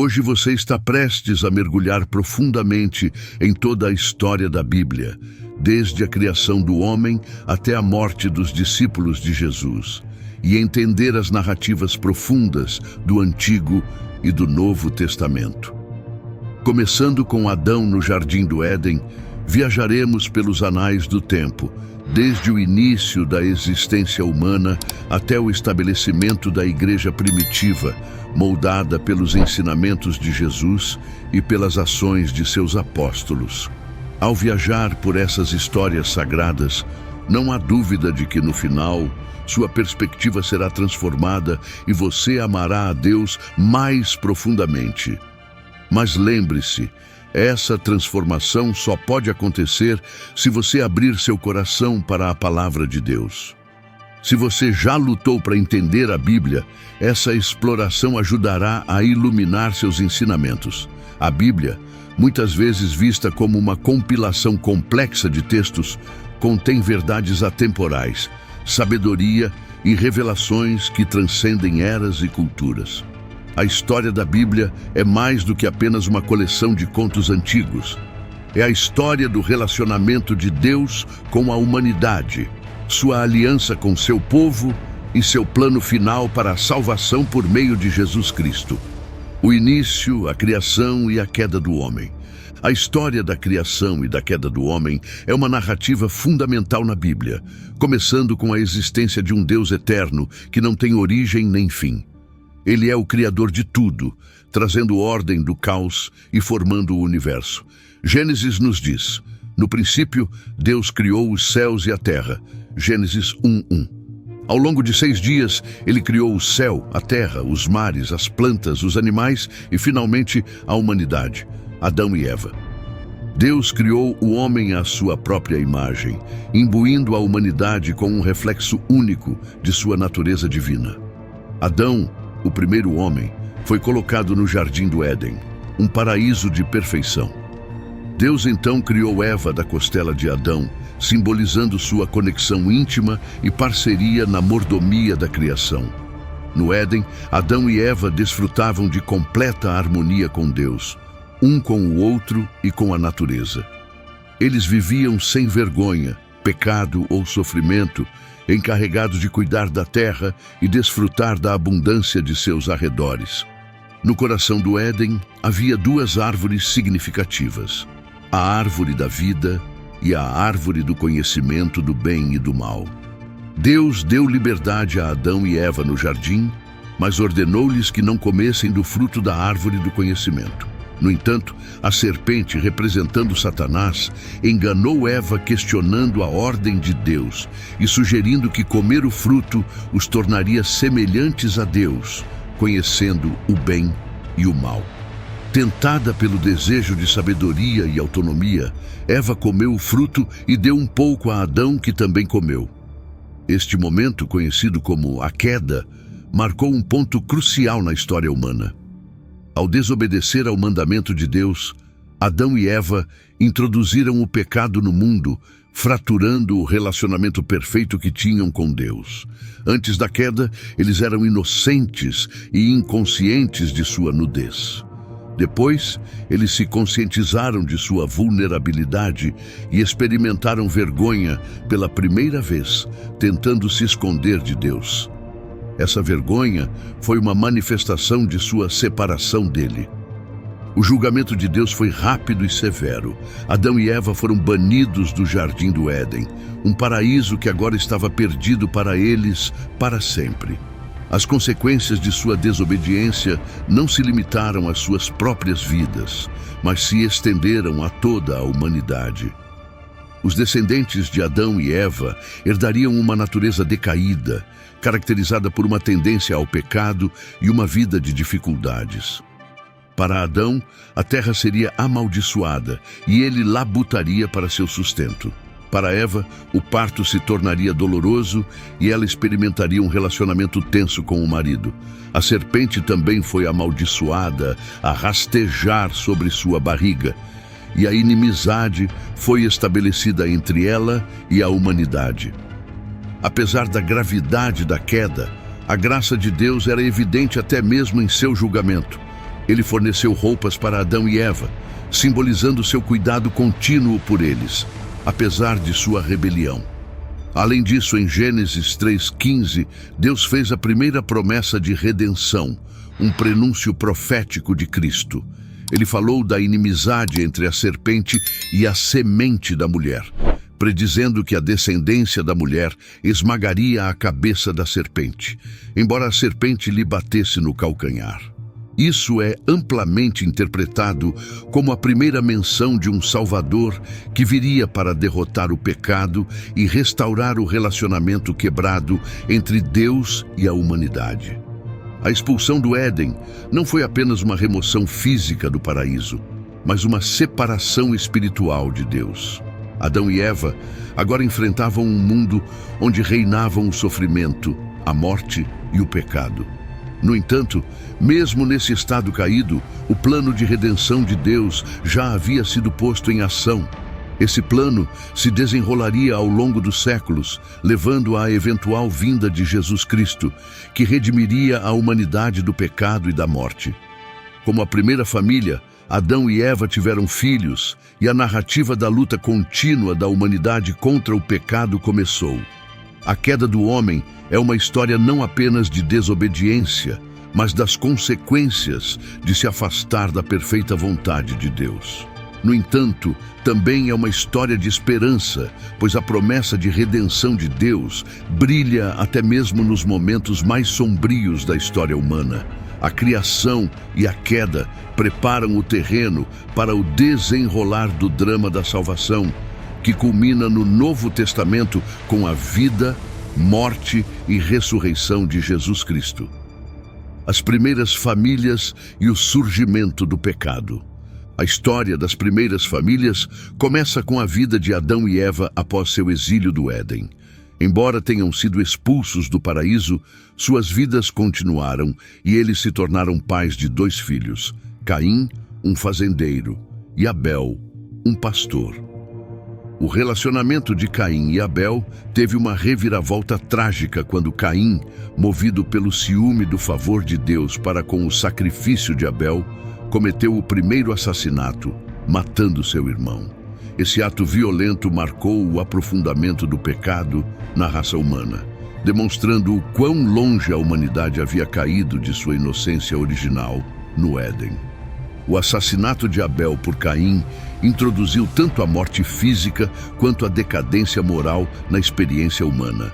Hoje você está prestes a mergulhar profundamente em toda a história da Bíblia, desde a criação do homem até a morte dos discípulos de Jesus, e entender as narrativas profundas do Antigo e do Novo Testamento. Começando com Adão no Jardim do Éden, viajaremos pelos anais do tempo, desde o início da existência humana até o estabelecimento da igreja primitiva, moldada pelos ensinamentos de Jesus e pelas ações de seus apóstolos. Ao viajar por essas histórias sagradas, não há dúvida de que no final, sua perspectiva será transformada e você amará a Deus mais profundamente. Mas lembre-se, essa transformação só pode acontecer se você abrir seu coração para a palavra de Deus. Se você já lutou para entender a Bíblia, essa exploração ajudará a iluminar seus ensinamentos. A Bíblia, muitas vezes vista como uma compilação complexa de textos, contém verdades atemporais, sabedoria e revelações que transcendem eras e culturas. A história da Bíblia é mais do que apenas uma coleção de contos antigos. É a história do relacionamento de Deus com a humanidade, sua aliança com seu povo e seu plano final para a salvação por meio de Jesus Cristo. O início, a criação e a queda do homem. A história da criação e da queda do homem é uma narrativa fundamental na Bíblia, começando com a existência de um Deus eterno que não tem origem nem fim. Ele é o Criador de tudo, trazendo ordem do caos e formando o universo. Gênesis nos diz: no princípio, Deus criou os céus e a terra. Gênesis 1:1. Ao longo de 6 dias, ele criou o céu, a terra, os mares, as plantas, os animais e, finalmente, a humanidade, Adão e Eva. Deus criou o homem à sua própria imagem, imbuindo a humanidade com um reflexo único de sua natureza divina. Adão, o primeiro homem, foi colocado no Jardim do Éden, um paraíso de perfeição. Deus então criou Eva da costela de Adão, simbolizando sua conexão íntima e parceria na mordomia da criação. No Éden, Adão e Eva desfrutavam de completa harmonia com Deus, um com o outro e com a natureza. Eles viviam sem vergonha, pecado ou sofrimento, encarregados de cuidar da terra e desfrutar da abundância de seus arredores. No coração do Éden, havia 2 árvores significativas: a árvore da vida e a árvore do conhecimento do bem e do mal. Deus deu liberdade a Adão e Eva no jardim, mas ordenou-lhes que não comessem do fruto da árvore do conhecimento. No entanto, a serpente, representando Satanás, enganou Eva questionando a ordem de Deus e sugerindo que comer o fruto os tornaria semelhantes a Deus, conhecendo o bem e o mal. Tentada pelo desejo de sabedoria e autonomia, Eva comeu o fruto e deu um pouco a Adão, que também comeu. Este momento, conhecido como a queda, marcou um ponto crucial na história humana. Ao desobedecer ao mandamento de Deus, Adão e Eva introduziram o pecado no mundo, fraturando o relacionamento perfeito que tinham com Deus. Antes da queda, eles eram inocentes e inconscientes de sua nudez. Depois, eles se conscientizaram de sua vulnerabilidade e experimentaram vergonha pela primeira vez, tentando se esconder de Deus. Essa vergonha foi uma manifestação de sua separação dele. O julgamento de Deus foi rápido e severo. Adão e Eva foram banidos do Jardim do Éden, um paraíso que agora estava perdido para eles para sempre. As consequências de sua desobediência não se limitaram às suas próprias vidas, mas se estenderam a toda a humanidade. Os descendentes de Adão e Eva herdariam uma natureza decaída, caracterizada por uma tendência ao pecado e uma vida de dificuldades. Para Adão, a terra seria amaldiçoada e ele labutaria para seu sustento. Para Eva, o parto se tornaria doloroso e ela experimentaria um relacionamento tenso com o marido. A serpente também foi amaldiçoada a rastejar sobre sua barriga, e a inimizade foi estabelecida entre ela e a humanidade. Apesar da gravidade da queda, a graça de Deus era evidente até mesmo em seu julgamento. Ele forneceu roupas para Adão e Eva, simbolizando seu cuidado contínuo por eles, apesar de sua rebelião. Além disso, em Gênesis 3:15, Deus fez a primeira promessa de redenção, um prenúncio profético de Cristo. Ele falou da inimizade entre a serpente e a semente da mulher, predizendo que a descendência da mulher esmagaria a cabeça da serpente, embora a serpente lhe batesse no calcanhar. Isso é amplamente interpretado como a primeira menção de um Salvador que viria para derrotar o pecado e restaurar o relacionamento quebrado entre Deus e a humanidade. A expulsão do Éden não foi apenas uma remoção física do paraíso, mas uma separação espiritual de Deus. Adão e Eva agora enfrentavam um mundo onde reinavam o sofrimento, a morte e o pecado. No entanto, mesmo nesse estado caído, o plano de redenção de Deus já havia sido posto em ação. Esse plano se desenrolaria ao longo dos séculos, levando à eventual vinda de Jesus Cristo, que redimiria a humanidade do pecado e da morte. Como a primeira família, Adão e Eva tiveram filhos, e a narrativa da luta contínua da humanidade contra o pecado começou. A queda do homem é uma história não apenas de desobediência, mas das consequências de se afastar da perfeita vontade de Deus. No entanto, também é uma história de esperança, pois a promessa de redenção de Deus brilha até mesmo nos momentos mais sombrios da história humana. A criação e a queda preparam o terreno para o desenrolar do drama da salvação, que culmina no Novo Testamento com a vida, morte e ressurreição de Jesus Cristo. As primeiras famílias e o surgimento do pecado. A história das primeiras famílias começa com a vida de Adão e Eva após seu exílio do Éden. Embora tenham sido expulsos do paraíso, suas vidas continuaram e eles se tornaram pais de 2 filhos, Caim, um fazendeiro, e Abel, um pastor. O relacionamento de Caim e Abel teve uma reviravolta trágica quando Caim, movido pelo ciúme do favor de Deus para com o sacrifício de Abel, cometeu o primeiro assassinato, matando seu irmão. Esse ato violento marcou o aprofundamento do pecado na raça humana, demonstrando o quão longe a humanidade havia caído de sua inocência original no Éden. O assassinato de Abel por Caim introduziu tanto a morte física quanto a decadência moral na experiência humana.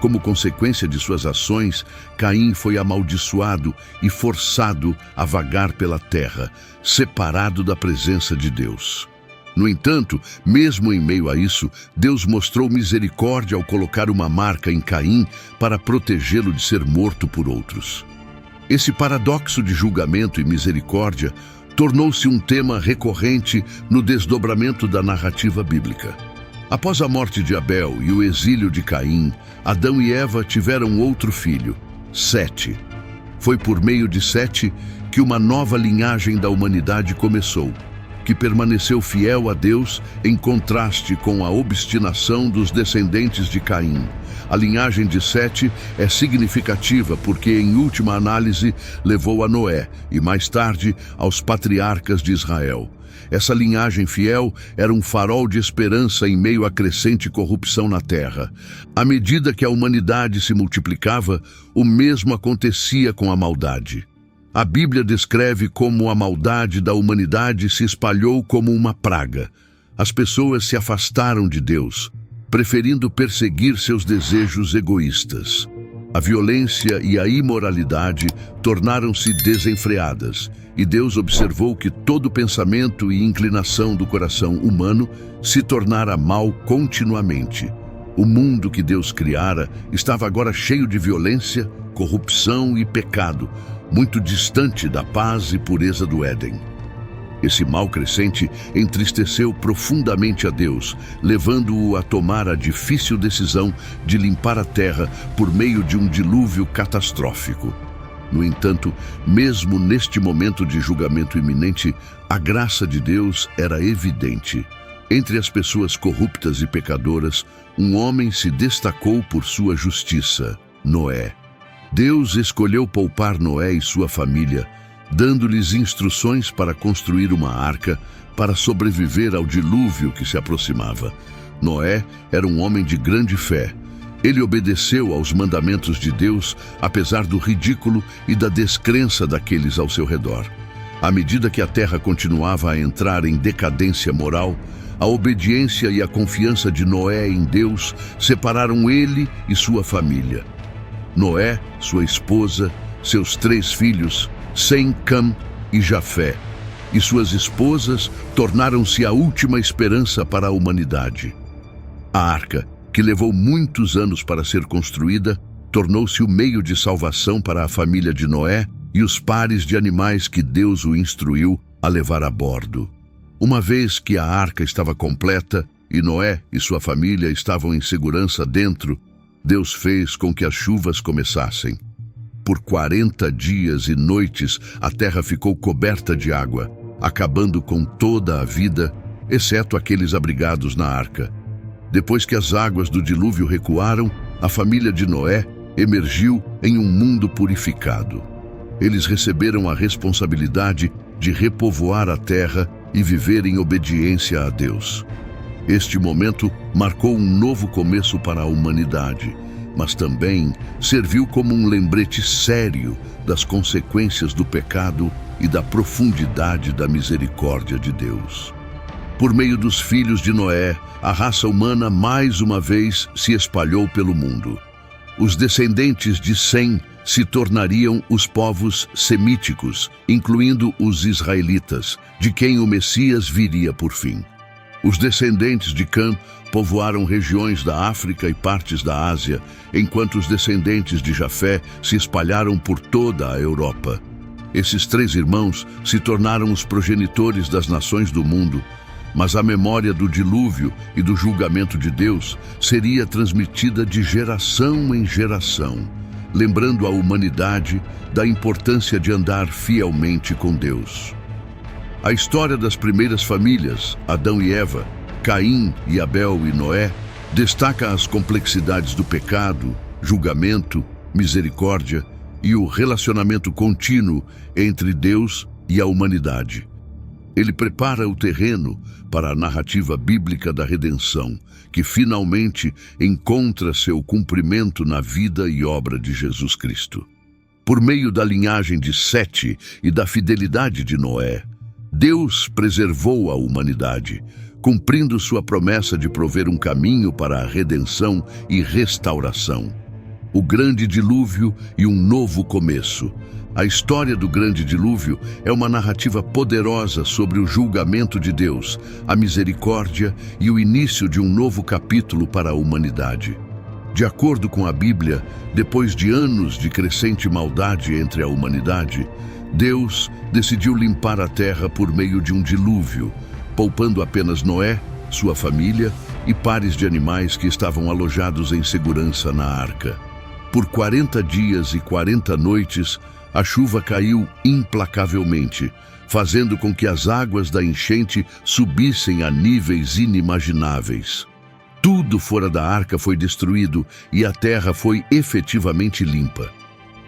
Como consequência de suas ações, Caim foi amaldiçoado e forçado a vagar pela terra, separado da presença de Deus. No entanto, mesmo em meio a isso, Deus mostrou misericórdia ao colocar uma marca em Caim para protegê-lo de ser morto por outros. Esse paradoxo de julgamento e misericórdia tornou-se um tema recorrente no desdobramento da narrativa bíblica. Após a morte de Abel e o exílio de Caim, Adão e Eva tiveram outro filho, Sete. Foi por meio de Sete que uma nova linhagem da humanidade começou, que permaneceu fiel a Deus em contraste com a obstinação dos descendentes de Caim. A linhagem de Sete é significativa porque, em última análise, levou a Noé e, mais tarde, aos patriarcas de Israel. Essa linhagem fiel era um farol de esperança em meio à crescente corrupção na terra. À medida que a humanidade se multiplicava, o mesmo acontecia com a maldade. A Bíblia descreve como a maldade da humanidade se espalhou como uma praga. As pessoas se afastaram de Deus, preferindo perseguir seus desejos egoístas. A violência e a imoralidade tornaram-se desenfreadas, e Deus observou que todo pensamento e inclinação do coração humano se tornara mal continuamente. O mundo que Deus criara estava agora cheio de violência, corrupção e pecado, muito distante da paz e pureza do Éden. Esse mal crescente entristeceu profundamente a Deus, levando-o a tomar a difícil decisão de limpar a terra por meio de um dilúvio catastrófico. No entanto, mesmo neste momento de julgamento iminente, a graça de Deus era evidente. Entre as pessoas corruptas e pecadoras, um homem se destacou por sua justiça, Noé. Deus escolheu poupar Noé e sua família, dando-lhes instruções para construir uma arca para sobreviver ao dilúvio que se aproximava. Noé era um homem de grande fé. Ele obedeceu aos mandamentos de Deus, apesar do ridículo e da descrença daqueles ao seu redor. À medida que a terra continuava a entrar em decadência moral, a obediência e a confiança de Noé em Deus separaram ele e sua família. Noé, sua esposa, seus 3 filhos, Sem, Cam e Jafé, e suas esposas tornaram-se a última esperança para a humanidade. A arca, que levou muitos anos para ser construída, tornou-se o meio de salvação para a família de Noé e os pares de animais que Deus o instruiu a levar a bordo. Uma vez que a arca estava completa e Noé e sua família estavam em segurança dentro, Deus fez com que as chuvas começassem. Por 40 dias e noites a terra ficou coberta de água, acabando com toda a vida, exceto aqueles abrigados na arca. Depois que as águas do dilúvio recuaram, a família de Noé emergiu em um mundo purificado. Eles receberam a responsabilidade de repovoar a terra e viver em obediência a Deus. Este momento marcou um novo começo para a humanidade, mas também serviu como um lembrete sério das consequências do pecado e da profundidade da misericórdia de Deus. Por meio dos filhos de Noé, a raça humana mais uma vez se espalhou pelo mundo. Os descendentes de Sem se tornariam os povos semíticos, incluindo os israelitas, de quem o Messias viria por fim. Os descendentes de Cam povoaram regiões da África e partes da Ásia, enquanto os descendentes de Jafé se espalharam por toda a Europa. Esses 3 irmãos se tornaram os progenitores das nações do mundo, mas a memória do dilúvio e do julgamento de Deus seria transmitida de geração em geração, lembrando a humanidade da importância de andar fielmente com Deus. A história das primeiras famílias, Adão e Eva, Caim e Abel e Noé, destaca as complexidades do pecado, julgamento, misericórdia e o relacionamento contínuo entre Deus e a humanidade. Ele prepara o terreno para a narrativa bíblica da redenção, que finalmente encontra seu cumprimento na vida e obra de Jesus Cristo. Por meio da linhagem de Sete e da fidelidade de Noé, Deus preservou a humanidade, cumprindo sua promessa de prover um caminho para a redenção e restauração. O grande dilúvio e um novo começo. A história do grande dilúvio é uma narrativa poderosa sobre o julgamento de Deus, a misericórdia e o início de um novo capítulo para a humanidade. De acordo com a Bíblia, depois de anos de crescente maldade entre a humanidade, Deus decidiu limpar a terra por meio de um dilúvio, poupando apenas Noé, sua família e pares de animais que estavam alojados em segurança na arca. Por 40 dias e 40 noites, a chuva caiu implacavelmente, fazendo com que as águas da enchente subissem a níveis inimagináveis. Tudo fora da arca foi destruído e a terra foi efetivamente limpa.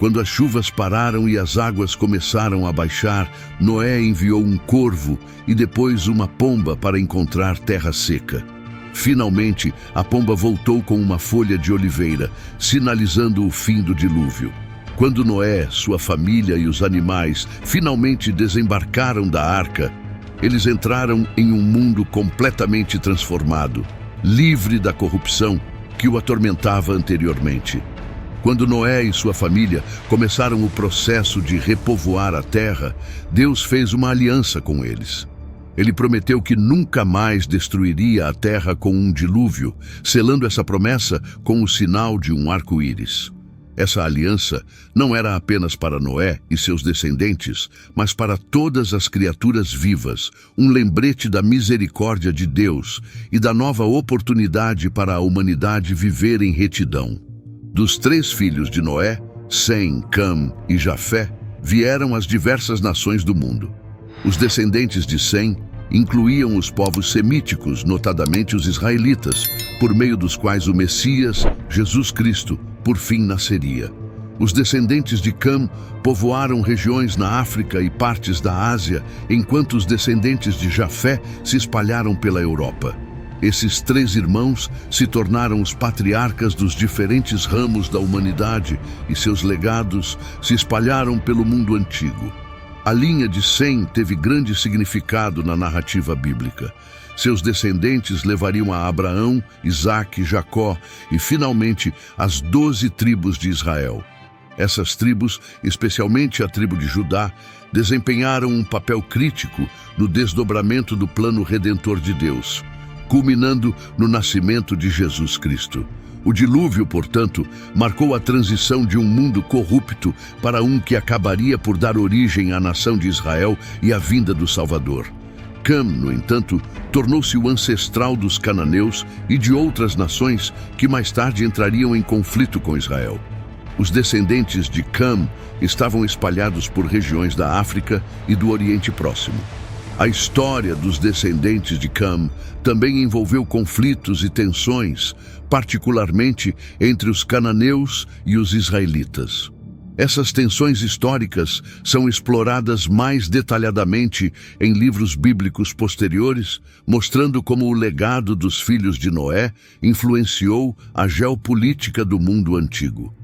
Quando as chuvas pararam e as águas começaram a baixar, Noé enviou um corvo e depois uma pomba para encontrar terra seca. Finalmente, a pomba voltou com uma folha de oliveira, sinalizando o fim do dilúvio. Quando Noé, sua família e os animais finalmente desembarcaram da arca, eles entraram em um mundo completamente transformado, livre da corrupção que o atormentava anteriormente. Quando Noé e sua família começaram o processo de repovoar a terra, Deus fez uma aliança com eles. Ele prometeu que nunca mais destruiria a terra com um dilúvio, selando essa promessa com o sinal de um arco-íris. Essa aliança não era apenas para Noé e seus descendentes, mas para todas as criaturas vivas, um lembrete da misericórdia de Deus e da nova oportunidade para a humanidade viver em retidão. Dos 3 filhos de Noé, Sem, Cam e Jafé, vieram as diversas nações do mundo. Os descendentes de Sem incluíam os povos semíticos, notadamente os israelitas, por meio dos quais o Messias, Jesus Cristo, por fim nasceria. Os descendentes de Cam povoaram regiões na África e partes da Ásia, enquanto os descendentes de Jafé se espalharam pela Europa. Esses três irmãos se tornaram os patriarcas dos diferentes ramos da humanidade e seus legados se espalharam pelo mundo antigo. A linha de Sem teve grande significado na narrativa bíblica. Seus descendentes levariam a Abraão, Isaque, Jacó e, finalmente, as 12 tribos de Israel. Essas tribos, especialmente a tribo de Judá, desempenharam um papel crítico no desdobramento do plano redentor de Deus, culminando no nascimento de Jesus Cristo. O dilúvio, portanto, marcou a transição de um mundo corrupto para um que acabaria por dar origem à nação de Israel e à vinda do Salvador. Cam, no entanto, tornou-se o ancestral dos cananeus e de outras nações que mais tarde entrariam em conflito com Israel. Os descendentes de Cam estavam espalhados por regiões da África e do Oriente Próximo. A história dos descendentes de Cam também envolveu conflitos e tensões, particularmente entre os cananeus e os israelitas. Essas tensões históricas são exploradas mais detalhadamente em livros bíblicos posteriores, mostrando como o legado dos filhos de Noé influenciou a geopolítica do mundo antigo.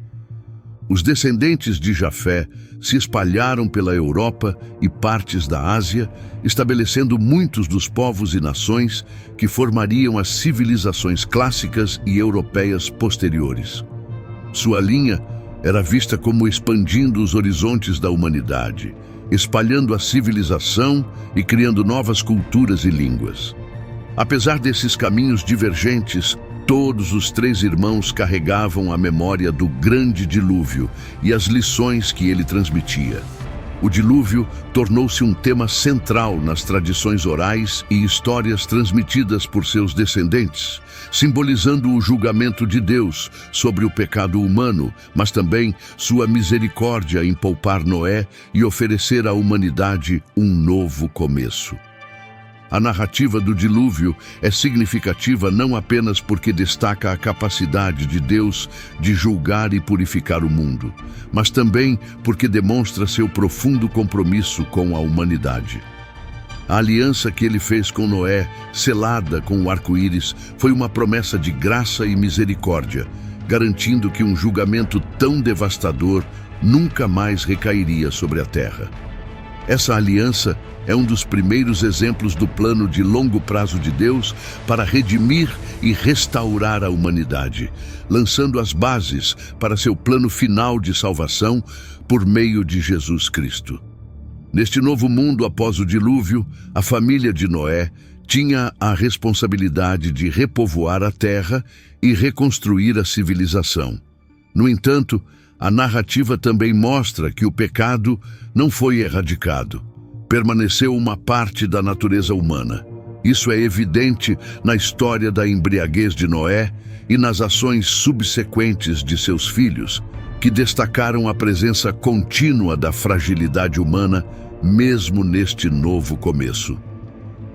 Os descendentes de Jafé se espalharam pela Europa e partes da Ásia, estabelecendo muitos dos povos e nações que formariam as civilizações clássicas e europeias posteriores. Sua linha era vista como expandindo os horizontes da humanidade, espalhando a civilização e criando novas culturas e línguas. Apesar desses caminhos divergentes, todos os três irmãos carregavam a memória do grande dilúvio e as lições que ele transmitia. O dilúvio tornou-se um tema central nas tradições orais e histórias transmitidas por seus descendentes, simbolizando o julgamento de Deus sobre o pecado humano, mas também sua misericórdia em poupar Noé e oferecer à humanidade um novo começo. A narrativa do dilúvio é significativa não apenas porque destaca a capacidade de Deus de julgar e purificar o mundo, mas também porque demonstra seu profundo compromisso com a humanidade. A aliança que ele fez com Noé, selada com o arco-íris, foi uma promessa de graça e misericórdia, garantindo que um julgamento tão devastador nunca mais recairia sobre a terra. Essa aliança é um dos primeiros exemplos do plano de longo prazo de Deus para redimir e restaurar a humanidade, lançando as bases para seu plano final de salvação por meio de Jesus Cristo. Neste novo mundo após o dilúvio, a família de Noé tinha a responsabilidade de repovoar a terra e reconstruir a civilização. No entanto, a narrativa também mostra que o pecado não foi erradicado. Permaneceu uma parte da natureza humana. Isso é evidente na história da embriaguez de Noé e nas ações subsequentes de seus filhos, que destacaram a presença contínua da fragilidade humana, mesmo neste novo começo.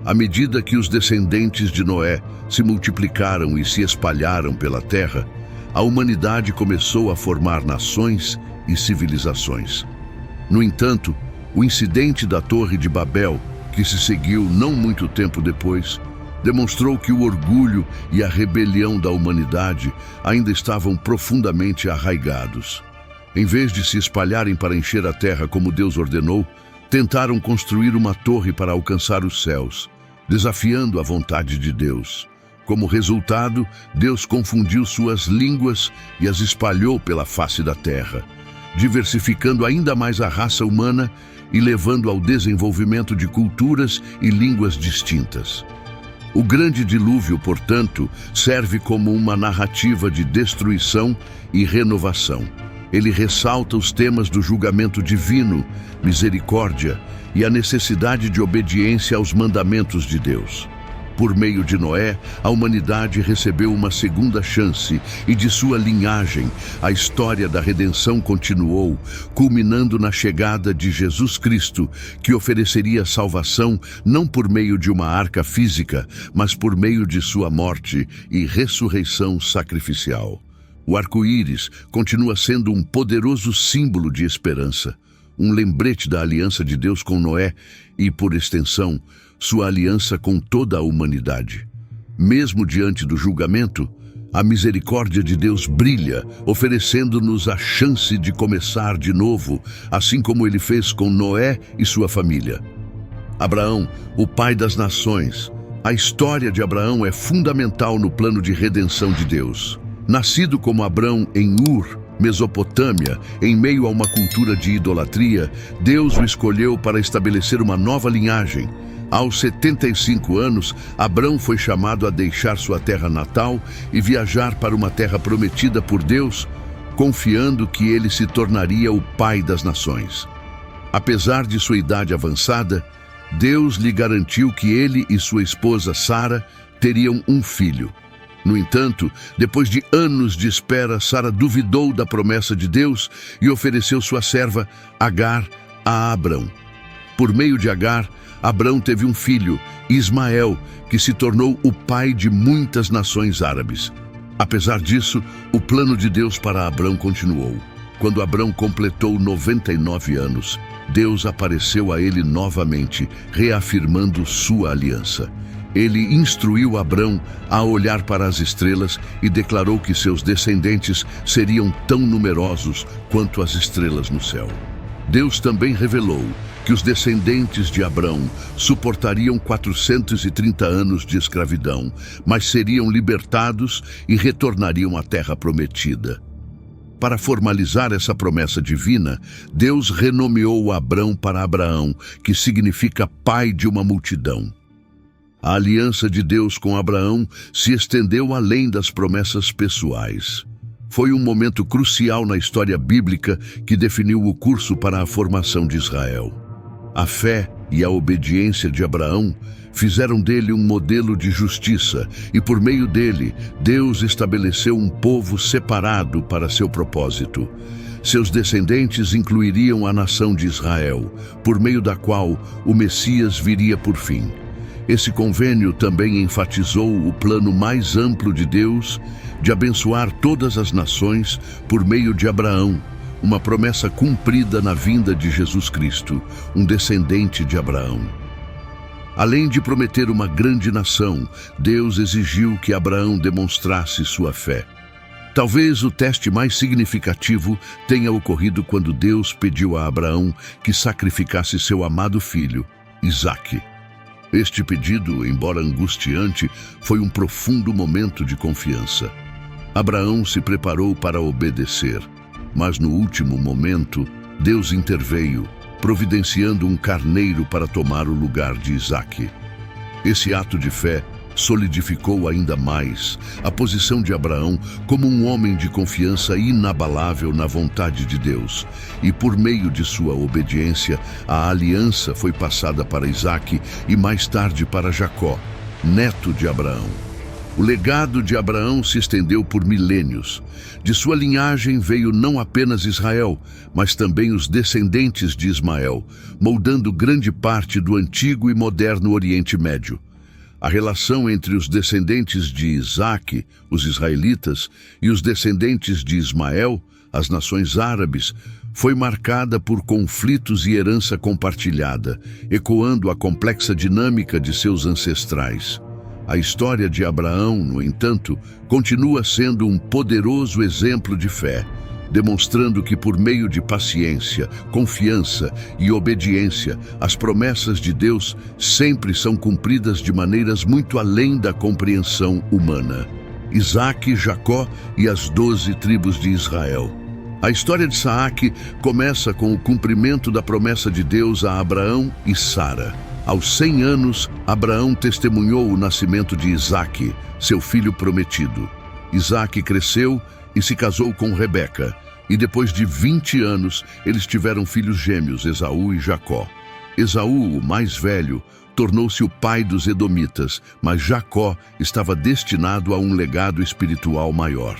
À medida que os descendentes de Noé se multiplicaram e se espalharam pela terra, a humanidade começou a formar nações e civilizações. No entanto, o incidente da Torre de Babel, que se seguiu não muito tempo depois, demonstrou que o orgulho e a rebelião da humanidade ainda estavam profundamente arraigados. Em vez de se espalharem para encher a terra como Deus ordenou, tentaram construir uma torre para alcançar os céus, desafiando a vontade de Deus. Como resultado, Deus confundiu suas línguas e as espalhou pela face da terra, diversificando ainda mais a raça humana e levando ao desenvolvimento de culturas e línguas distintas. O grande dilúvio, portanto, serve como uma narrativa de destruição e renovação. Ele ressalta os temas do julgamento divino, misericórdia e a necessidade de obediência aos mandamentos de Deus. Por meio de Noé, a humanidade recebeu uma segunda chance e de sua linhagem, a história da redenção continuou, culminando na chegada de Jesus Cristo, que ofereceria salvação não por meio de uma arca física, mas por meio de sua morte e ressurreição sacrificial. O arco-íris continua sendo um poderoso símbolo de esperança, um lembrete da aliança de Deus com Noé e, por extensão, sua aliança com toda a humanidade. Mesmo diante do julgamento, a misericórdia de Deus brilha, oferecendo-nos a chance de começar de novo, assim como ele fez com Noé e sua família. Abraão, o pai das nações. A história de Abraão é fundamental no plano de redenção de Deus. Nascido como Abrão em Ur, Mesopotâmia, em meio a uma cultura de idolatria, Deus o escolheu para estabelecer uma nova linhagem. Aos 75 anos, Abrão foi chamado a deixar sua terra natal e viajar para uma terra prometida por Deus, confiando que ele se tornaria o pai das nações. Apesar de sua idade avançada, Deus lhe garantiu que ele e sua esposa Sara teriam um filho. No entanto, depois de anos de espera, Sara duvidou da promessa de Deus e ofereceu sua serva, Agar, a Abrão. Por meio de Agar, Abrão teve um filho, Ismael, que se tornou o pai de muitas nações árabes. Apesar disso, o plano de Deus para Abrão continuou. Quando Abrão completou 99 anos, Deus apareceu a ele novamente, reafirmando sua aliança. Ele instruiu Abrão a olhar para as estrelas e declarou que seus descendentes seriam tão numerosos quanto as estrelas no céu. Deus também revelou que os descendentes de Abrão suportariam 430 anos de escravidão, mas seriam libertados e retornariam à terra prometida. Para formalizar essa promessa divina, Deus renomeou Abrão para Abraão, que significa pai de uma multidão. A aliança de Deus com Abraão se estendeu além das promessas pessoais. Foi um momento crucial na história bíblica que definiu o curso para a formação de Israel. A fé e a obediência de Abraão fizeram dele um modelo de justiça e, por meio dele, Deus estabeleceu um povo separado para seu propósito. Seus descendentes incluiriam a nação de Israel, por meio da qual o Messias viria por fim. Esse convênio também enfatizou o plano mais amplo de Deus de abençoar todas as nações por meio de Abraão, uma promessa cumprida na vinda de Jesus Cristo, um descendente de Abraão. Além de prometer uma grande nação, Deus exigiu que Abraão demonstrasse sua fé. Talvez o teste mais significativo tenha ocorrido quando Deus pediu a Abraão que sacrificasse seu amado filho, Isaque. Este pedido, embora angustiante, foi um profundo momento de confiança. Abraão se preparou para obedecer, mas no último momento, Deus interveio, providenciando um carneiro para tomar o lugar de Isaque. Esse ato de fé solidificou ainda mais a posição de Abraão como um homem de confiança inabalável na vontade de Deus. E por meio de sua obediência, a aliança foi passada para Isaque e mais tarde para Jacó, neto de Abraão. O legado de Abraão se estendeu por milênios. De sua linhagem veio não apenas Israel, mas também os descendentes de Ismael, moldando grande parte do antigo e moderno Oriente Médio. A relação entre os descendentes de Isaque, os israelitas, e os descendentes de Ismael, as nações árabes, foi marcada por conflitos e herança compartilhada, ecoando a complexa dinâmica de seus ancestrais. A história de Abraão, no entanto, continua sendo um poderoso exemplo de fé, demonstrando que por meio de paciência, confiança e obediência, as promessas de Deus sempre são cumpridas de maneiras muito além da compreensão humana. Isaque, Jacó e as 12 tribos de Israel. A história de Isaque começa com o cumprimento da promessa de Deus a Abraão e Sara. Aos 100 anos, Abraão testemunhou o nascimento de Isaque, seu filho prometido. Isaque cresceu e se casou com Rebeca, e depois de 20 anos, eles tiveram filhos gêmeos, Esaú e Jacó. Esaú, o mais velho, tornou-se o pai dos edomitas, mas Jacó estava destinado a um legado espiritual maior.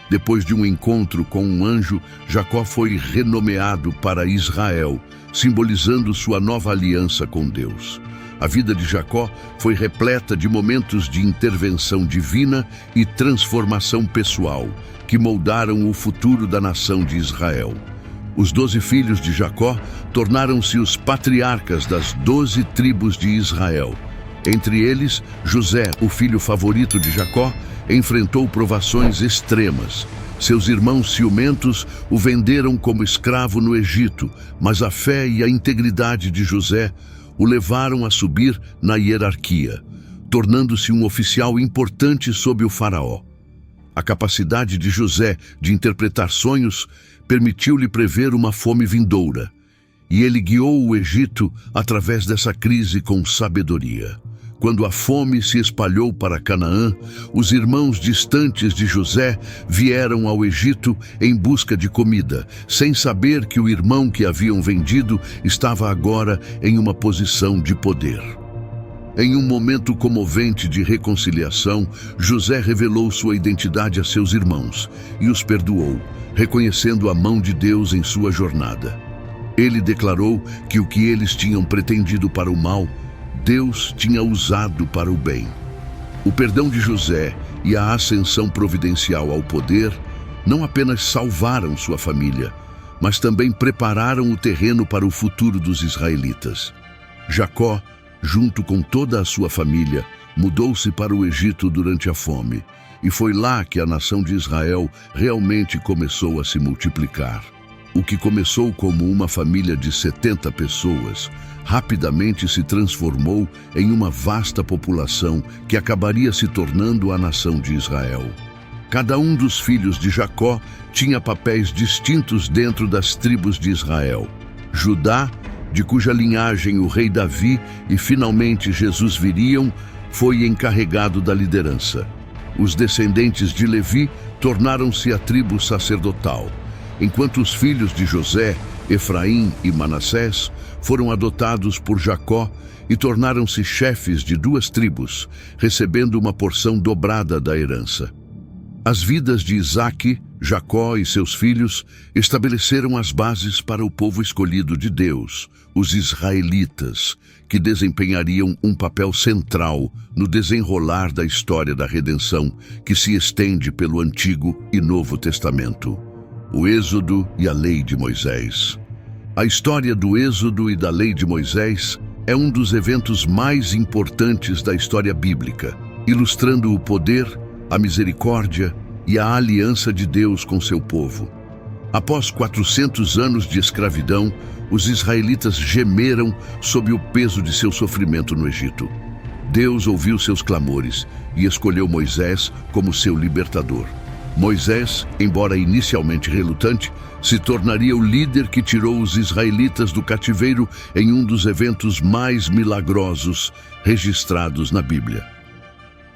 Depois de um encontro com um anjo, Jacó foi renomeado para Israel, simbolizando sua nova aliança com Deus. A vida de Jacó foi repleta de momentos de intervenção divina e transformação pessoal, que moldaram o futuro da nação de Israel. Os 12 filhos de Jacó tornaram-se os patriarcas das 12 tribos de Israel. Entre eles, José, o filho favorito de Jacó, enfrentou provações extremas. Seus irmãos ciumentos o venderam como escravo no Egito, mas a fé e a integridade de José o levaram a subir na hierarquia, tornando-se um oficial importante sob o faraó. A capacidade de José de interpretar sonhos permitiu-lhe prever uma fome vindoura, e ele guiou o Egito através dessa crise com sabedoria. Quando a fome se espalhou para Canaã, os irmãos distantes de José vieram ao Egito em busca de comida, sem saber que o irmão que haviam vendido estava agora em uma posição de poder. Em um momento comovente de reconciliação, José revelou sua identidade a seus irmãos e os perdoou, reconhecendo a mão de Deus em sua jornada. Ele declarou que o que eles tinham pretendido para o mal, Deus tinha usado para o bem. O perdão de José e a ascensão providencial ao poder não apenas salvaram sua família, mas também prepararam o terreno para o futuro dos israelitas. Jacó, junto com toda a sua família, mudou-se para o Egito durante a fome, e foi lá que a nação de Israel realmente começou a se multiplicar. O que começou como uma família de 70 pessoas, rapidamente se transformou em uma vasta população que acabaria se tornando a nação de Israel. Cada um dos filhos de Jacó tinha papéis distintos dentro das tribos de Israel. Judá, de cuja linhagem o rei Davi e finalmente Jesus viriam, foi encarregado da liderança. Os descendentes de Levi tornaram-se a tribo sacerdotal, enquanto os filhos de José, Efraim e Manassés, foram adotados por Jacó e tornaram-se chefes de 2 tribos, recebendo uma porção dobrada da herança. As vidas de Isaque, Jacó e seus filhos estabeleceram as bases para o povo escolhido de Deus, os israelitas, que desempenhariam um papel central no desenrolar da história da redenção que se estende pelo Antigo e Novo Testamento. O Êxodo e a Lei de Moisés. A história do Êxodo e da Lei de Moisés é um dos eventos mais importantes da história bíblica, ilustrando o poder, a misericórdia e a aliança de Deus com seu povo. Após 400 anos de escravidão, os israelitas gemeram sob o peso de seu sofrimento no Egito. Deus ouviu seus clamores e escolheu Moisés como seu libertador. Moisés, embora inicialmente relutante, se tornaria o líder que tirou os israelitas do cativeiro em um dos eventos mais milagrosos registrados na Bíblia.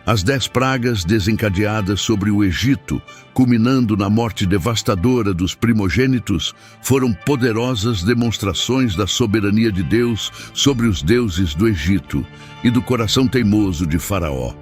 As 10 pragas desencadeadas sobre o Egito, culminando na morte devastadora dos primogênitos, foram poderosas demonstrações da soberania de Deus sobre os deuses do Egito e do coração teimoso de Faraó.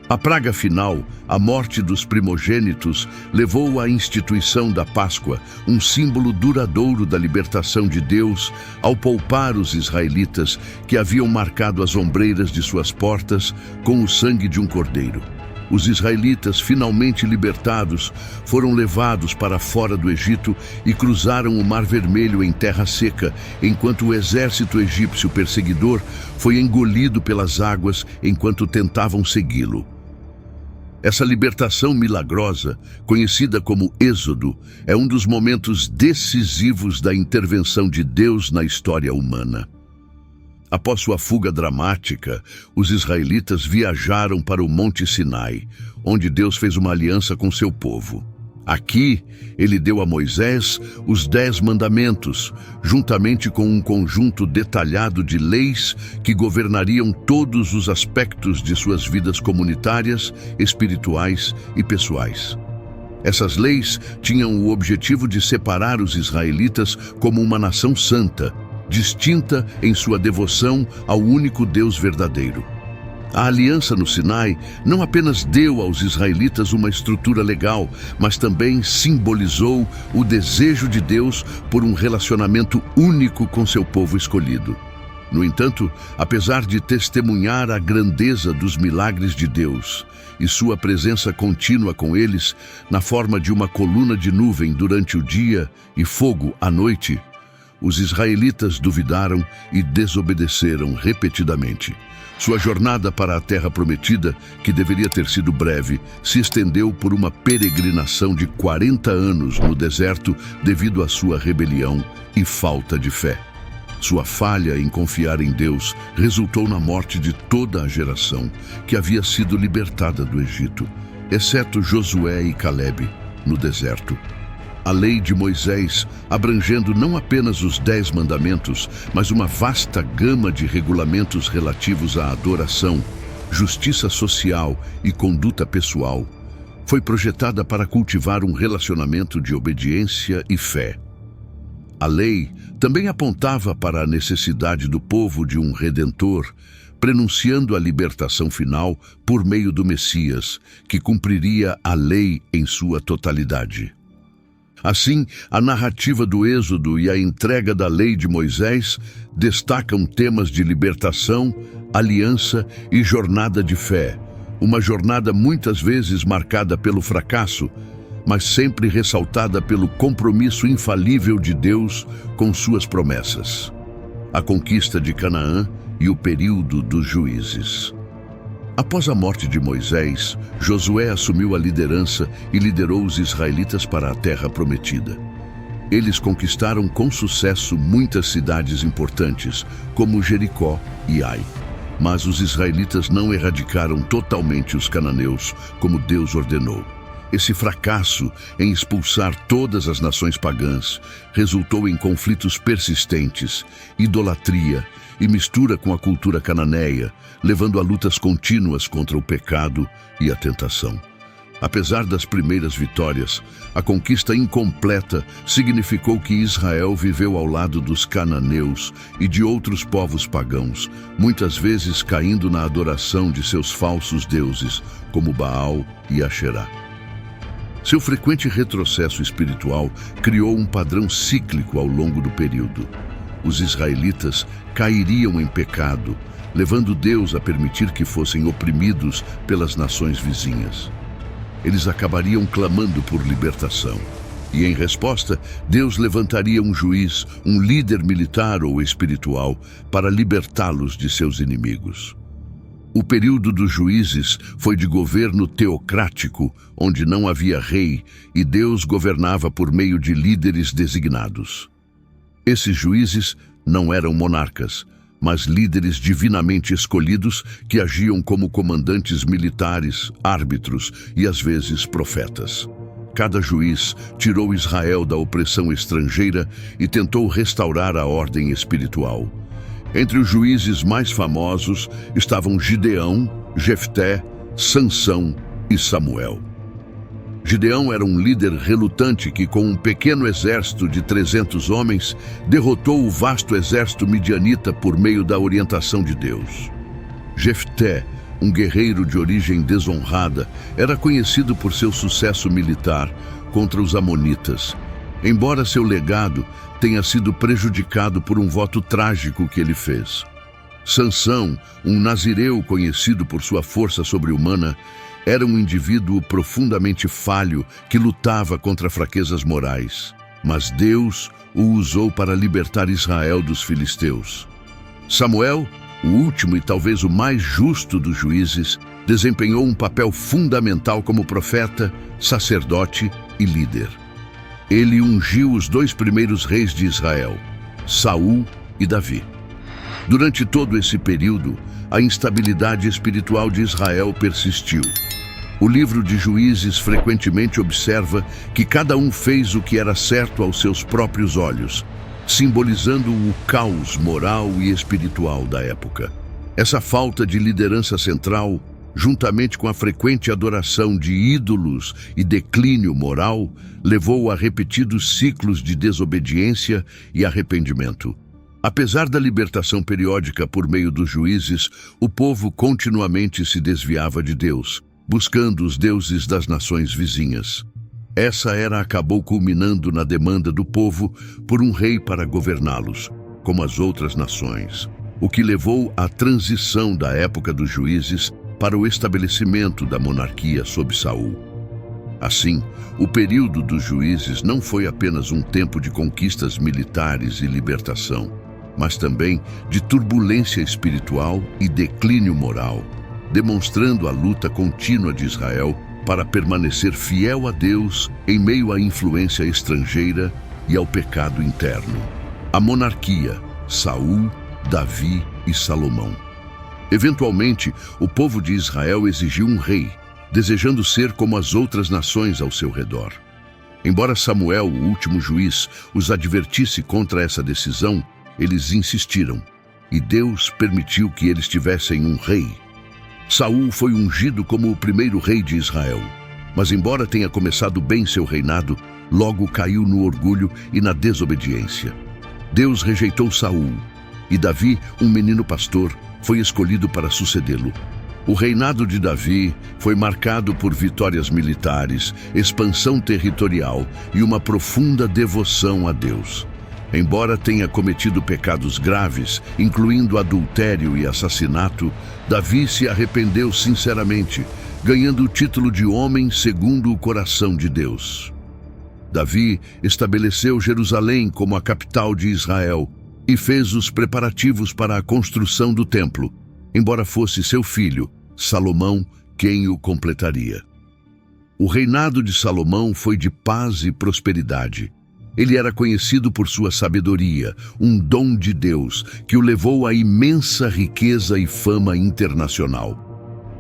A praga final, a morte dos primogênitos, levou à instituição da Páscoa, um símbolo duradouro da libertação de Deus, ao poupar os israelitas que haviam marcado as ombreiras de suas portas com o sangue de um cordeiro. Os israelitas, finalmente libertados, foram levados para fora do Egito e cruzaram o Mar Vermelho em terra seca, enquanto o exército egípcio perseguidor foi engolido pelas águas enquanto tentavam segui-lo. Essa libertação milagrosa, conhecida como Êxodo, é um dos momentos decisivos da intervenção de Deus na história humana. Após sua fuga dramática, os israelitas viajaram para o Monte Sinai, onde Deus fez uma aliança com seu povo. Aqui, ele deu a Moisés os 10 mandamentos, juntamente com um conjunto detalhado de leis que governariam todos os aspectos de suas vidas comunitárias, espirituais e pessoais. Essas leis tinham o objetivo de separar os israelitas como uma nação santa, distinta em sua devoção ao único Deus verdadeiro. A aliança no Sinai não apenas deu aos israelitas uma estrutura legal, mas também simbolizou o desejo de Deus por um relacionamento único com seu povo escolhido. No entanto, apesar de testemunhar a grandeza dos milagres de Deus e sua presença contínua com eles, na forma de uma coluna de nuvem durante o dia e fogo à noite, os israelitas duvidaram e desobedeceram repetidamente. Sua jornada para a Terra Prometida, que deveria ter sido breve, se estendeu por uma peregrinação de 40 anos no deserto devido à sua rebelião e falta de fé. Sua falha em confiar em Deus resultou na morte de toda a geração que havia sido libertada do Egito, exceto Josué e Calebe, no deserto. A lei de Moisés, abrangendo não apenas os 10 mandamentos, mas uma vasta gama de regulamentos relativos à adoração, justiça social e conduta pessoal, foi projetada para cultivar um relacionamento de obediência e fé. A lei também apontava para a necessidade do povo de um redentor, prenunciando a libertação final por meio do Messias, que cumpriria a lei em sua totalidade. Assim, a narrativa do Êxodo e a entrega da lei de Moisés destacam temas de libertação, aliança e jornada de fé, uma jornada muitas vezes marcada pelo fracasso, mas sempre ressaltada pelo compromisso infalível de Deus com suas promessas. A conquista de Canaã e o período dos juízes. Após a morte de Moisés, Josué assumiu a liderança e liderou os israelitas para a Terra Prometida. Eles conquistaram com sucesso muitas cidades importantes, como Jericó e Ai. Mas os israelitas não erradicaram totalmente os cananeus, como Deus ordenou. Esse fracasso em expulsar todas as nações pagãs resultou em conflitos persistentes, idolatria e mistura com a cultura cananeia, levando a lutas contínuas contra o pecado e a tentação. Apesar das primeiras vitórias, a conquista incompleta significou que Israel viveu ao lado dos cananeus e de outros povos pagãos, muitas vezes caindo na adoração de seus falsos deuses, como Baal e Asherá. Seu frequente retrocesso espiritual criou um padrão cíclico ao longo do período. Os israelitas cairiam em pecado, levando Deus a permitir que fossem oprimidos pelas nações vizinhas. Eles acabariam clamando por libertação. E, em resposta, Deus levantaria um juiz, um líder militar ou espiritual, para libertá-los de seus inimigos. O período dos juízes foi de governo teocrático, onde não havia rei e Deus governava por meio de líderes designados. Esses juízes não eram monarcas, mas líderes divinamente escolhidos que agiam como comandantes militares, árbitros e às vezes profetas. Cada juiz tirou Israel da opressão estrangeira e tentou restaurar a ordem espiritual. Entre os juízes mais famosos estavam Gideão, Jefté, Sansão e Samuel. Gideão era um líder relutante que, com um pequeno exército de 300 homens, derrotou o vasto exército midianita por meio da orientação de Deus. Jefté, um guerreiro de origem desonrada, era conhecido por seu sucesso militar contra os amonitas, embora seu legado tenha sido prejudicado por um voto trágico que ele fez. Sansão, um nazireu conhecido por sua força sobre-humana, era um indivíduo profundamente falho que lutava contra fraquezas morais. Mas Deus o usou para libertar Israel dos filisteus. Samuel, o último e talvez o mais justo dos juízes, desempenhou um papel fundamental como profeta, sacerdote e líder. Ele ungiu os 2 primeiros reis de Israel, Saul e Davi. Durante todo esse período, a instabilidade espiritual de Israel persistiu. O livro de Juízes frequentemente observa que cada um fez o que era certo aos seus próprios olhos, simbolizando o caos moral e espiritual da época. Essa falta de liderança central, juntamente com a frequente adoração de ídolos e declínio moral, levou a repetidos ciclos de desobediência e arrependimento. Apesar da libertação periódica por meio dos juízes, o povo continuamente se desviava de Deus, buscando os deuses das nações vizinhas. Essa era acabou culminando na demanda do povo por um rei para governá-los, como as outras nações, o que levou à transição da época dos juízes para o estabelecimento da monarquia sob Saul. Assim, o período dos juízes não foi apenas um tempo de conquistas militares e libertação, mas também de turbulência espiritual e declínio moral, demonstrando a luta contínua de Israel para permanecer fiel a Deus em meio à influência estrangeira e ao pecado interno. A monarquia, Saul, Davi e Salomão. Eventualmente, o povo de Israel exigiu um rei, desejando ser como as outras nações ao seu redor. Embora Samuel, o último juiz, os advertisse contra essa decisão, eles insistiram, e Deus permitiu que eles tivessem um rei. Saul foi ungido como o primeiro rei de Israel, mas embora tenha começado bem seu reinado, logo caiu no orgulho e na desobediência. Deus rejeitou Saul, e Davi, um menino pastor, foi escolhido para sucedê-lo. O reinado de Davi foi marcado por vitórias militares, expansão territorial e uma profunda devoção a Deus. Embora tenha cometido pecados graves, incluindo adultério e assassinato, Davi se arrependeu sinceramente, ganhando o título de homem segundo o coração de Deus. Davi estabeleceu Jerusalém como a capital de Israel e fez os preparativos para a construção do templo, embora fosse seu filho, Salomão, quem o completaria. O reinado de Salomão foi de paz e prosperidade. Ele era conhecido por sua sabedoria, um dom de Deus, que o levou à imensa riqueza e fama internacional.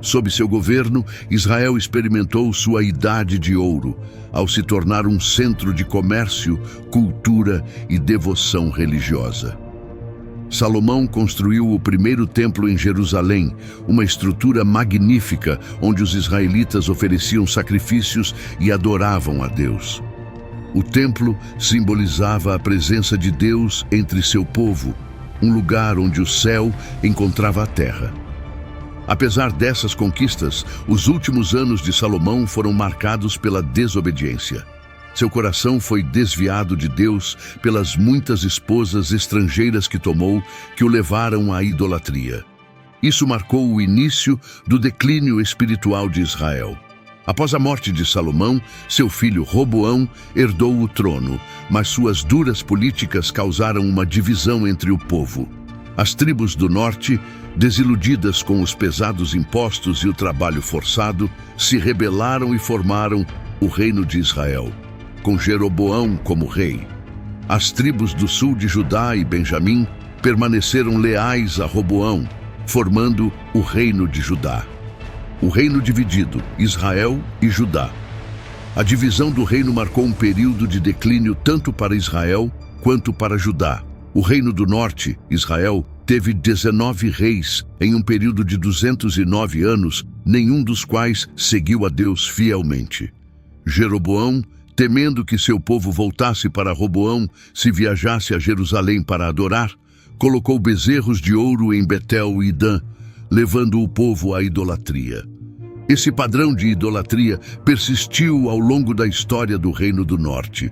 Sob seu governo, Israel experimentou sua idade de ouro, ao se tornar um centro de comércio, cultura e devoção religiosa. Salomão construiu o primeiro templo em Jerusalém, uma estrutura magnífica onde os israelitas ofereciam sacrifícios e adoravam a Deus. O templo simbolizava a presença de Deus entre seu povo, um lugar onde o céu encontrava a terra. Apesar dessas conquistas, os últimos anos de Salomão foram marcados pela desobediência. Seu coração foi desviado de Deus pelas muitas esposas estrangeiras que tomou, que o levaram à idolatria. Isso marcou o início do declínio espiritual de Israel. Após a morte de Salomão, seu filho Roboão herdou o trono, mas suas duras políticas causaram uma divisão entre o povo. As tribos do norte, desiludidas com os pesados impostos e o trabalho forçado, se rebelaram e formaram o reino de Israel, com Jeroboão como rei. As tribos do sul de Judá e Benjamim permaneceram leais a Roboão, formando o reino de Judá. O reino dividido, Israel e Judá. A divisão do reino marcou um período de declínio tanto para Israel quanto para Judá. O reino do norte, Israel, teve 19 reis em um período de 209 anos, nenhum dos quais seguiu a Deus fielmente. Jeroboão, temendo que seu povo voltasse para Roboão se viajasse a Jerusalém para adorar, colocou bezerros de ouro em Betel e Dan, levando o povo à idolatria. Esse padrão de idolatria persistiu ao longo da história do Reino do Norte,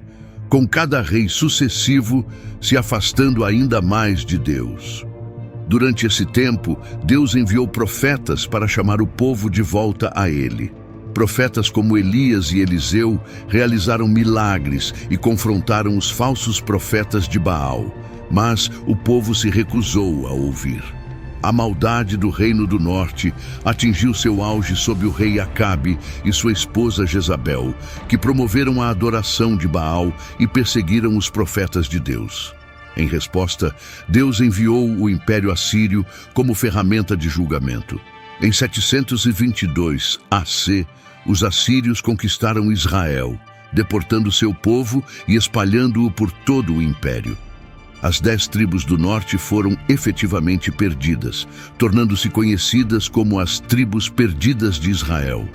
com cada rei sucessivo se afastando ainda mais de Deus. Durante esse tempo, Deus enviou profetas para chamar o povo de volta a ele. Profetas como Elias e Eliseu realizaram milagres e confrontaram os falsos profetas de Baal, mas o povo se recusou a ouvir. A maldade do Reino do Norte atingiu seu auge sob o rei Acabe e sua esposa Jezabel, que promoveram a adoração de Baal e perseguiram os profetas de Deus. Em resposta, Deus enviou o Império Assírio como ferramenta de julgamento. Em 722 AC, os assírios conquistaram Israel, deportando seu povo e espalhando-o por todo o império. As 10 tribos do norte foram efetivamente perdidas, tornando-se conhecidas como as tribos perdidas de Israel.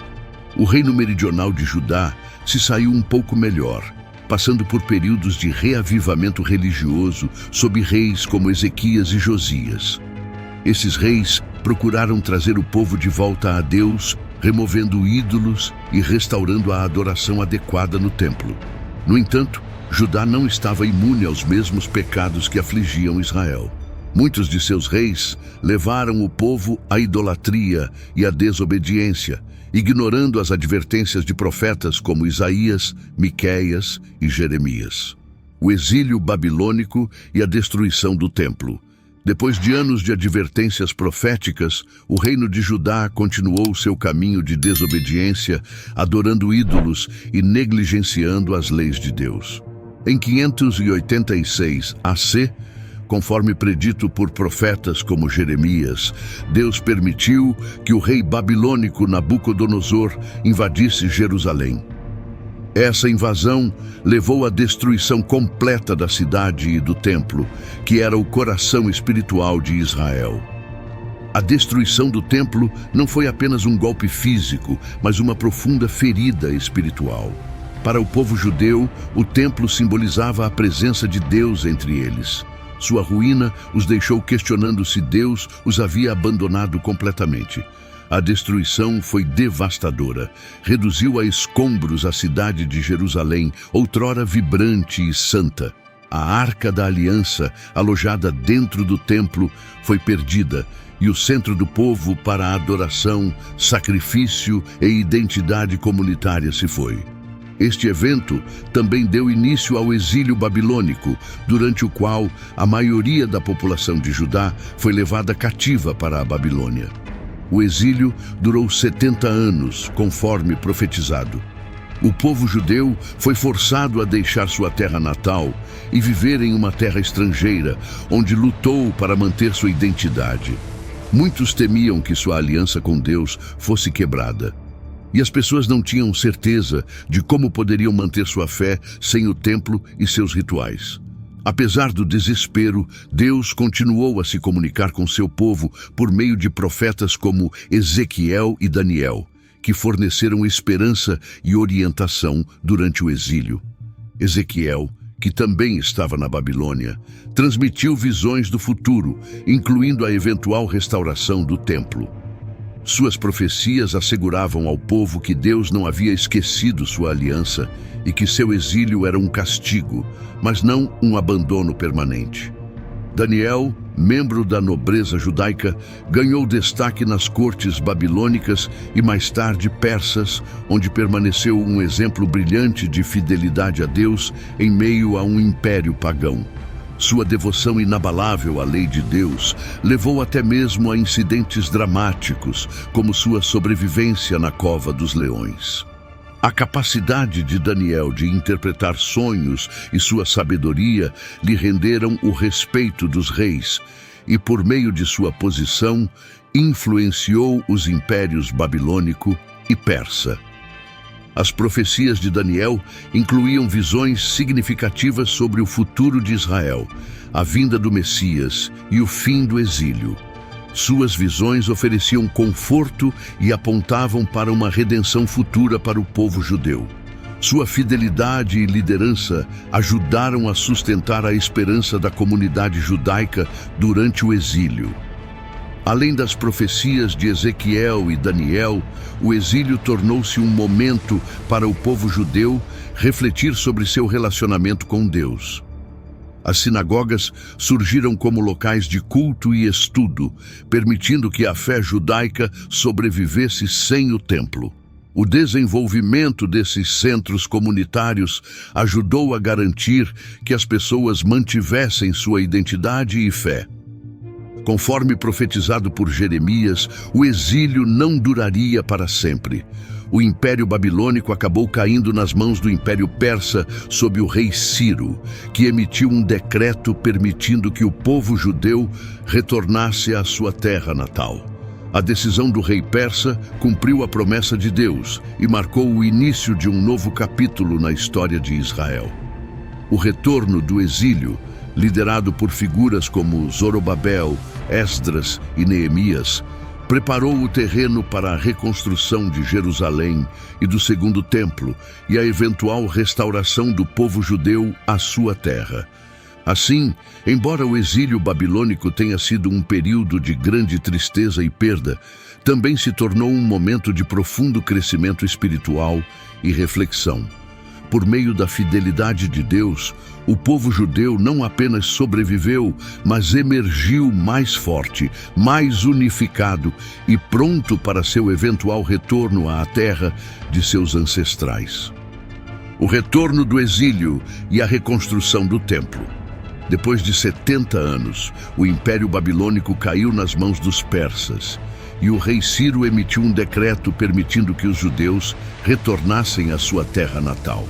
O reino meridional de Judá se saiu um pouco melhor, passando por períodos de reavivamento religioso sob reis como Ezequias e Josias. Esses reis procuraram trazer o povo de volta a Deus, removendo ídolos e restaurando a adoração adequada no templo. No entanto, Judá não estava imune aos mesmos pecados que afligiam Israel. Muitos de seus reis levaram o povo à idolatria e à desobediência, ignorando as advertências de profetas como Isaías, Miqueias e Jeremias. O exílio babilônico e a destruição do templo. Depois de anos de advertências proféticas, o reino de Judá continuou seu caminho de desobediência, adorando ídolos e negligenciando as leis de Deus. Em 586 AC, conforme predito por profetas como Jeremias, Deus permitiu que o rei babilônico Nabucodonosor invadisse Jerusalém. Essa invasão levou à destruição completa da cidade e do templo, que era o coração espiritual de Israel. A destruição do templo não foi apenas um golpe físico, mas uma profunda ferida espiritual. Para o povo judeu, o templo simbolizava a presença de Deus entre eles. Sua ruína os deixou questionando se Deus os havia abandonado completamente. A destruição foi devastadora. Reduziu a escombros a cidade de Jerusalém, outrora vibrante e santa. A Arca da Aliança, alojada dentro do templo, foi perdida, e o centro do povo para a adoração, sacrifício e identidade comunitária se foi. Este evento também deu início ao exílio babilônico, durante o qual a maioria da população de Judá foi levada cativa para a Babilônia. O exílio durou 70 anos, conforme profetizado. O povo judeu foi forçado a deixar sua terra natal e viver em uma terra estrangeira, onde lutou para manter sua identidade. Muitos temiam que sua aliança com Deus fosse quebrada. E as pessoas não tinham certeza de como poderiam manter sua fé sem o templo e seus rituais. Apesar do desespero, Deus continuou a se comunicar com seu povo por meio de profetas como Ezequiel e Daniel, que forneceram esperança e orientação durante o exílio. Ezequiel, que também estava na Babilônia, transmitiu visões do futuro, incluindo a eventual restauração do templo. Suas profecias asseguravam ao povo que Deus não havia esquecido sua aliança e que seu exílio era um castigo, mas não um abandono permanente. Daniel, membro da nobreza judaica, ganhou destaque nas cortes babilônicas e mais tarde persas, onde permaneceu um exemplo brilhante de fidelidade a Deus em meio a um império pagão. Sua devoção inabalável à lei de Deus levou até mesmo a incidentes dramáticos, como sua sobrevivência na cova dos leões. A capacidade de Daniel de interpretar sonhos e sua sabedoria lhe renderam o respeito dos reis, e por meio de sua posição, influenciou os impérios babilônico e persa. As profecias de Daniel incluíam visões significativas sobre o futuro de Israel, a vinda do Messias e o fim do exílio. Suas visões ofereciam conforto e apontavam para uma redenção futura para o povo judeu. Sua fidelidade e liderança ajudaram a sustentar a esperança da comunidade judaica durante o exílio. Além das profecias de Ezequiel e Daniel, o exílio tornou-se um momento para o povo judeu refletir sobre seu relacionamento com Deus. As sinagogas surgiram como locais de culto e estudo, permitindo que a fé judaica sobrevivesse sem o templo. O desenvolvimento desses centros comunitários ajudou a garantir que as pessoas mantivessem sua identidade e fé. Conforme profetizado por Jeremias, o exílio não duraria para sempre. O Império Babilônico acabou caindo nas mãos do Império Persa sob o rei Ciro, que emitiu um decreto permitindo que o povo judeu retornasse à sua terra natal. A decisão do rei persa cumpriu a promessa de Deus e marcou o início de um novo capítulo na história de Israel. O retorno do exílio, liderado por figuras como Zorobabel, Esdras e Neemias, preparou o terreno para a reconstrução de Jerusalém e do segundo templo e a eventual restauração do povo judeu à sua terra. Assim, embora o exílio babilônico tenha sido um período de grande tristeza e perda, também se tornou um momento de profundo crescimento espiritual e reflexão. Por meio da fidelidade de Deus, o povo judeu não apenas sobreviveu, mas emergiu mais forte, mais unificado e pronto para seu eventual retorno à terra de seus ancestrais. O retorno do exílio e a reconstrução do templo. Depois de 70 anos, o Império Babilônico caiu nas mãos dos persas, e o rei Ciro emitiu um decreto permitindo que os judeus retornassem à sua terra natal.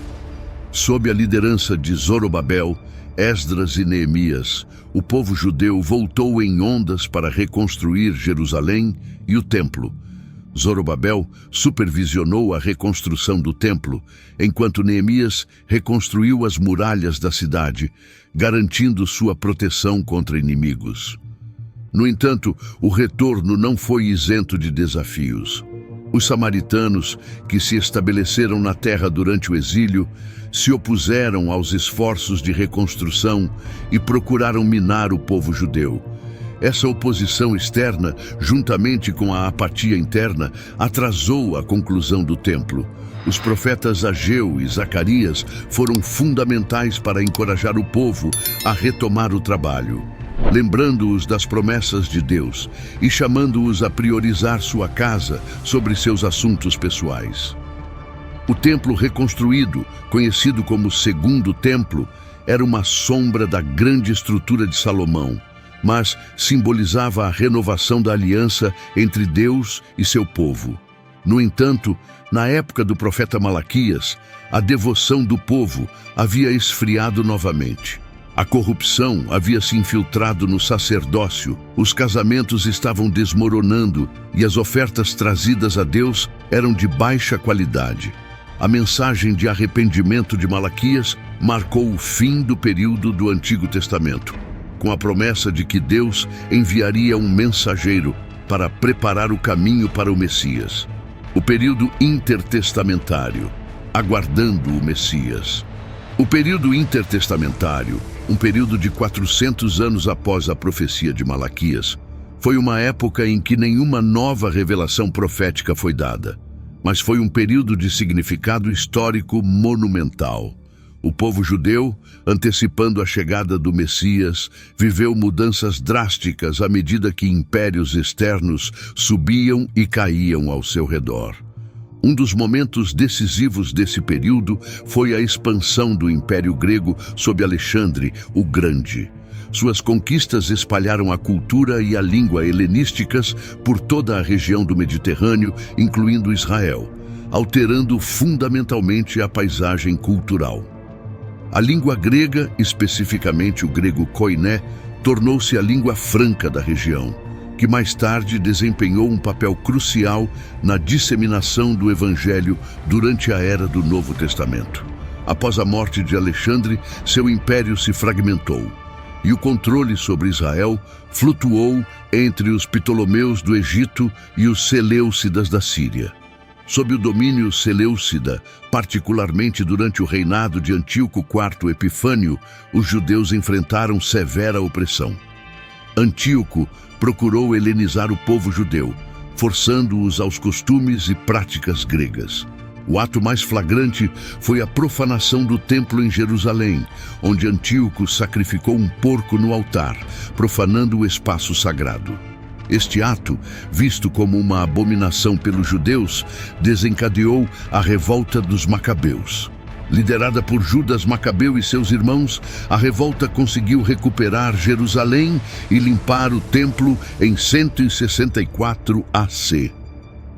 Sob a liderança de Zorobabel, Esdras e Neemias, o povo judeu voltou em ondas para reconstruir Jerusalém e o templo. Zorobabel supervisionou a reconstrução do templo, enquanto Neemias reconstruiu as muralhas da cidade, garantindo sua proteção contra inimigos. No entanto, o retorno não foi isento de desafios. Os samaritanos, que se estabeleceram na terra durante o exílio, se opuseram aos esforços de reconstrução e procuraram minar o povo judeu. Essa oposição externa, juntamente com a apatia interna, atrasou a conclusão do templo. Os profetas Ageu e Zacarias foram fundamentais para encorajar o povo a retomar o trabalho, lembrando-os das promessas de Deus e chamando-os a priorizar sua casa sobre seus assuntos pessoais. O templo reconstruído, conhecido como Segundo Templo, era uma sombra da grande estrutura de Salomão, mas simbolizava a renovação da aliança entre Deus e seu povo. No entanto, na época do profeta Malaquias, a devoção do povo havia esfriado novamente. A corrupção havia se infiltrado no sacerdócio, os casamentos estavam desmoronando e as ofertas trazidas a Deus eram de baixa qualidade. A mensagem de arrependimento de Malaquias marcou o fim do período do Antigo Testamento, com a promessa de que Deus enviaria um mensageiro para preparar o caminho para o Messias. O período intertestamentário, aguardando o Messias. O período intertestamentário, um período de 400 anos após a profecia de Malaquias, foi uma época em que nenhuma nova revelação profética foi dada, mas foi um período de significado histórico monumental. O povo judeu, antecipando a chegada do Messias, viveu mudanças drásticas à medida que impérios externos subiam e caíam ao seu redor. Um dos momentos decisivos desse período foi a expansão do Império Grego sob Alexandre o Grande. Suas conquistas espalharam a cultura e a língua helenísticas por toda a região do Mediterrâneo, incluindo Israel, alterando fundamentalmente a paisagem cultural. A língua grega, especificamente o grego koiné, tornou-se a língua franca da região, que mais tarde desempenhou um papel crucial na disseminação do Evangelho durante a era do Novo Testamento. Após a morte de Alexandre, seu império se fragmentou, e o controle sobre Israel flutuou entre os Ptolomeus do Egito e os Seleucidas da Síria. Sob o domínio seleucida, particularmente durante o reinado de Antíoco IV Epifânio, os judeus enfrentaram severa opressão. Antíoco procurou helenizar o povo judeu, forçando-os aos costumes e práticas gregas. O ato mais flagrante foi a profanação do templo em Jerusalém, onde Antíoco sacrificou um porco no altar, profanando o espaço sagrado. Este ato, visto como uma abominação pelos judeus, desencadeou a revolta dos Macabeus. Liderada por Judas Macabeu e seus irmãos, a revolta conseguiu recuperar Jerusalém e limpar o templo em 164 AC.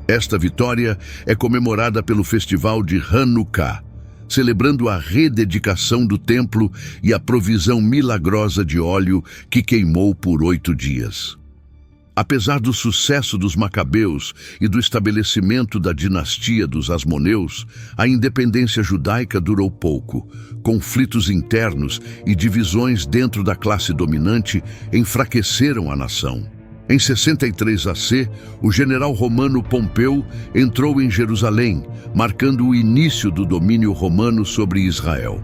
Esta vitória é comemorada pelo festival de Hanukkah, celebrando a rededicação do templo e a provisão milagrosa de óleo que queimou por 8 dias. Apesar do sucesso dos Macabeus e do estabelecimento da dinastia dos Asmoneus, a independência judaica durou pouco. Conflitos internos e divisões dentro da classe dominante enfraqueceram a nação. Em 63 AC, o general romano Pompeu entrou em Jerusalém, marcando o início do domínio romano sobre Israel.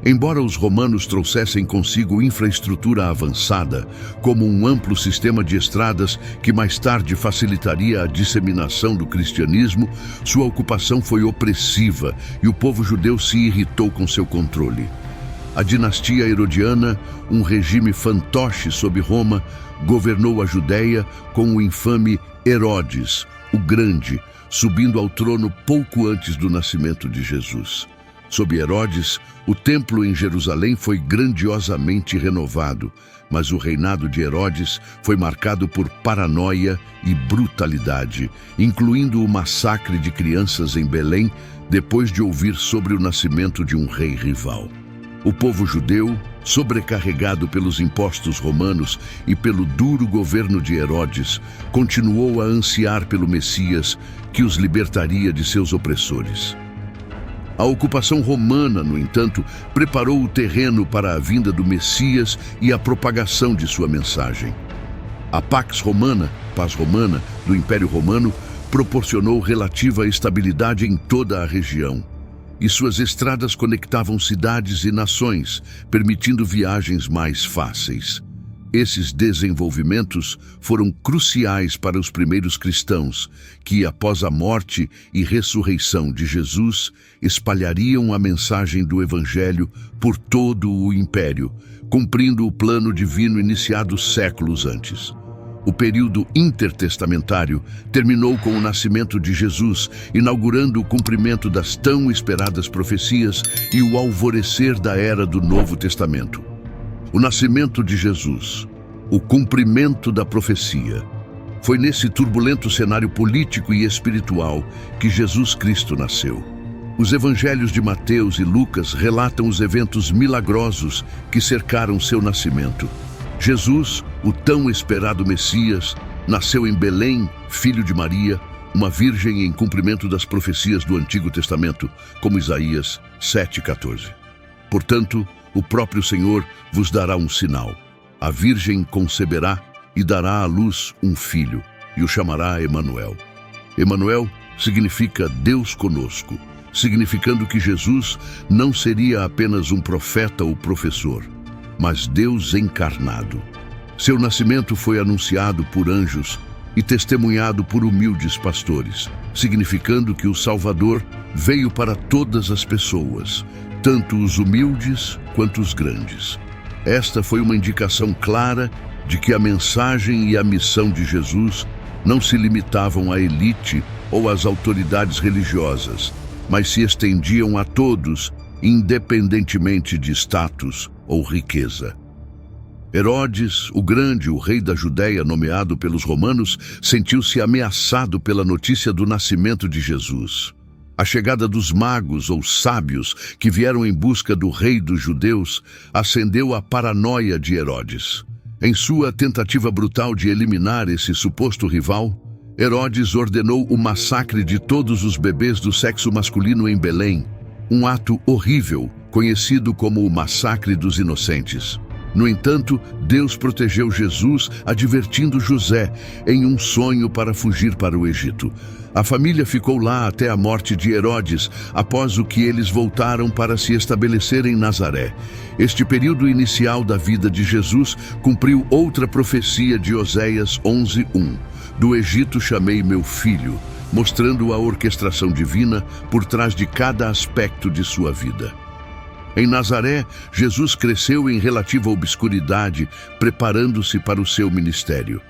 Embora os romanos trouxessem consigo infraestrutura avançada, como um amplo sistema de estradas que mais tarde facilitaria a disseminação do cristianismo, sua ocupação foi opressiva e o povo judeu se irritou com seu controle. A dinastia herodiana, um regime fantoche sob Roma, governou a Judéia com o infame Herodes, o Grande, subindo ao trono pouco antes do nascimento de Jesus. Sob Herodes, o templo em Jerusalém foi grandiosamente renovado, mas o reinado de Herodes foi marcado por paranoia e brutalidade, incluindo o massacre de crianças em Belém, depois de ouvir sobre o nascimento de um rei rival. O povo judeu, sobrecarregado pelos impostos romanos e pelo duro governo de Herodes, continuou a ansiar pelo Messias que os libertaria de seus opressores. A ocupação romana, no entanto, preparou o terreno para a vinda do Messias e a propagação de sua mensagem. A Pax Romana, paz romana, do Império Romano, proporcionou relativa estabilidade em toda a região, e suas estradas conectavam cidades e nações, permitindo viagens mais fáceis. Esses desenvolvimentos foram cruciais para os primeiros cristãos, que, após a morte e ressurreição de Jesus, espalhariam a mensagem do Evangelho por todo o Império, cumprindo o plano divino iniciado séculos antes. O período intertestamentário terminou com o nascimento de Jesus, inaugurando o cumprimento das tão esperadas profecias e o alvorecer da era do Novo Testamento. O nascimento de Jesus, o cumprimento da profecia. Foi nesse turbulento cenário político e espiritual que Jesus Cristo nasceu. Os evangelhos de Mateus e Lucas relatam os eventos milagrosos que cercaram seu nascimento. Jesus, o tão esperado Messias, nasceu em Belém, filho de Maria, uma virgem em cumprimento das profecias do Antigo Testamento, como Isaías 7,14. Portanto, o próprio Senhor vos dará um sinal. A virgem conceberá e dará à luz um filho, e o chamará Emanuel. Emanuel significa Deus conosco, significando que Jesus não seria apenas um profeta ou professor, mas Deus encarnado. Seu nascimento foi anunciado por anjos e testemunhado por humildes pastores, significando que o Salvador veio para todas as pessoas, tanto os humildes quanto os grandes. Esta foi uma indicação clara de que a mensagem e a missão de Jesus não se limitavam à elite ou às autoridades religiosas, mas se estendiam a todos, independentemente de status ou riqueza. Herodes, o Grande, o rei da Judéia nomeado pelos romanos, sentiu-se ameaçado pela notícia do nascimento de Jesus. A chegada dos magos ou sábios que vieram em busca do rei dos judeus acendeu a paranoia de Herodes. Em sua tentativa brutal de eliminar esse suposto rival, Herodes ordenou o massacre de todos os bebês do sexo masculino em Belém, um ato horrível, conhecido como o Massacre dos Inocentes. No entanto, Deus protegeu Jesus, advertindo José em um sonho para fugir para o Egito. A família ficou lá até a morte de Herodes, após o que eles voltaram para se estabelecer em Nazaré. Este período inicial da vida de Jesus cumpriu outra profecia de Oséias 11:1. Do Egito chamei meu filho, mostrando a orquestração divina por trás de cada aspecto de sua vida. Em Nazaré, Jesus cresceu em relativa obscuridade, preparando-se para o seu ministério.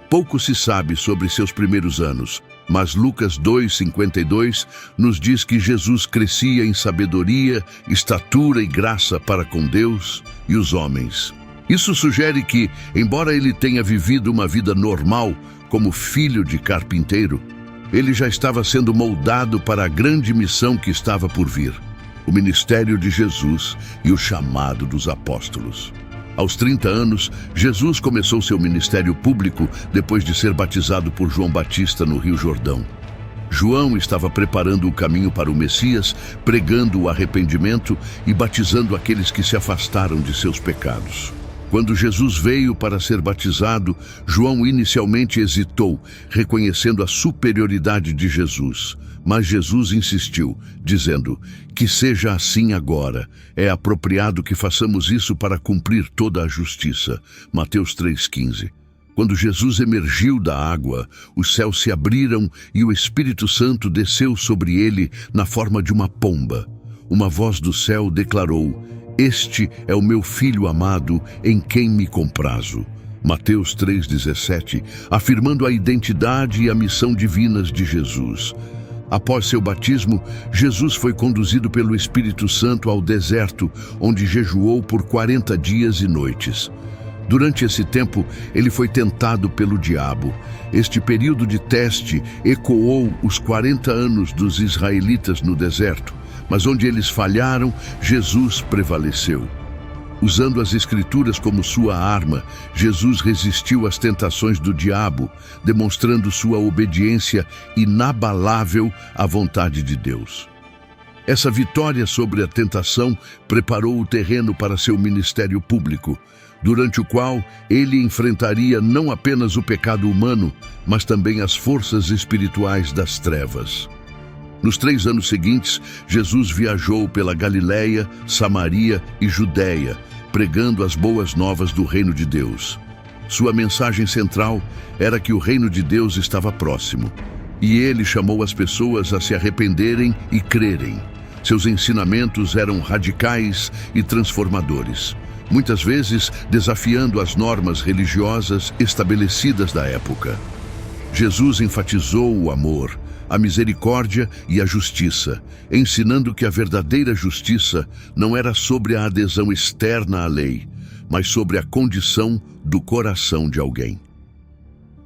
Pouco se sabe sobre seus primeiros anos, mas Lucas 2:52 nos diz que Jesus crescia em sabedoria, estatura e graça para com Deus e os homens. Isso sugere que, embora ele tenha vivido uma vida normal como filho de carpinteiro, ele já estava sendo moldado para a grande missão que estava por vir: o ministério de Jesus e o chamado dos apóstolos. Aos 30 anos, Jesus começou seu ministério público depois de ser batizado por João Batista no Rio Jordão. João estava preparando o caminho para o Messias, pregando o arrependimento e batizando aqueles que se afastaram de seus pecados. Quando Jesus veio para ser batizado, João inicialmente hesitou, reconhecendo a superioridade de Jesus. Mas Jesus insistiu, dizendo: "Que seja assim agora. É apropriado que façamos isso para cumprir toda a justiça." Mateus 3,15. Quando Jesus emergiu da água, os céus se abriram e o Espírito Santo desceu sobre ele na forma de uma pomba. Uma voz do céu declarou: "Este é o meu Filho amado, em quem me comprazo." Mateus 3,17, afirmando a identidade e a missão divinas de Jesus. Após seu batismo, Jesus foi conduzido pelo Espírito Santo ao deserto, onde jejuou por 40 dias e noites. Durante esse tempo, ele foi tentado pelo diabo. Este período de teste ecoou os 40 anos dos israelitas no deserto, mas onde eles falharam, Jesus prevaleceu. Usando as Escrituras como sua arma, Jesus resistiu às tentações do diabo, demonstrando sua obediência inabalável à vontade de Deus. Essa vitória sobre a tentação preparou o terreno para seu ministério público, durante o qual ele enfrentaria não apenas o pecado humano, mas também as forças espirituais das trevas. Nos 3 anos seguintes, Jesus viajou pela Galiléia, Samaria e Judéia, pregando as boas novas do reino de Deus. Sua mensagem central era que o reino de Deus estava próximo, e ele chamou as pessoas a se arrependerem e crerem. Seus ensinamentos eram radicais e transformadores, muitas vezes desafiando as normas religiosas estabelecidas da época. Jesus enfatizou o amor, a misericórdia e a justiça, ensinando que a verdadeira justiça não era sobre a adesão externa à lei, mas sobre a condição do coração de alguém.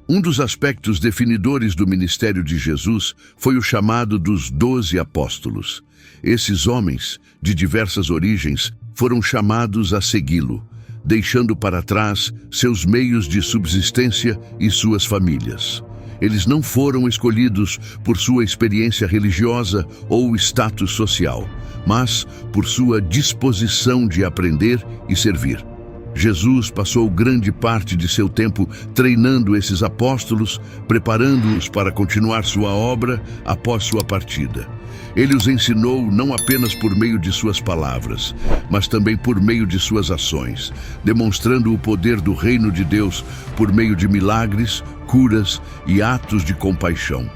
Um dos aspectos definidores do ministério de Jesus foi o chamado dos 12 apóstolos. Esses homens, de diversas origens, foram chamados a segui-lo, deixando para trás seus meios de subsistência e suas famílias. Eles não foram escolhidos por sua experiência religiosa ou status social, mas por sua disposição de aprender e servir. Jesus passou grande parte de seu tempo treinando esses apóstolos, preparando-os para continuar sua obra após sua partida. Ele os ensinou não apenas por meio de suas palavras, mas também por meio de suas ações, demonstrando o poder do reino de Deus por meio de milagres, curas e atos de compaixão.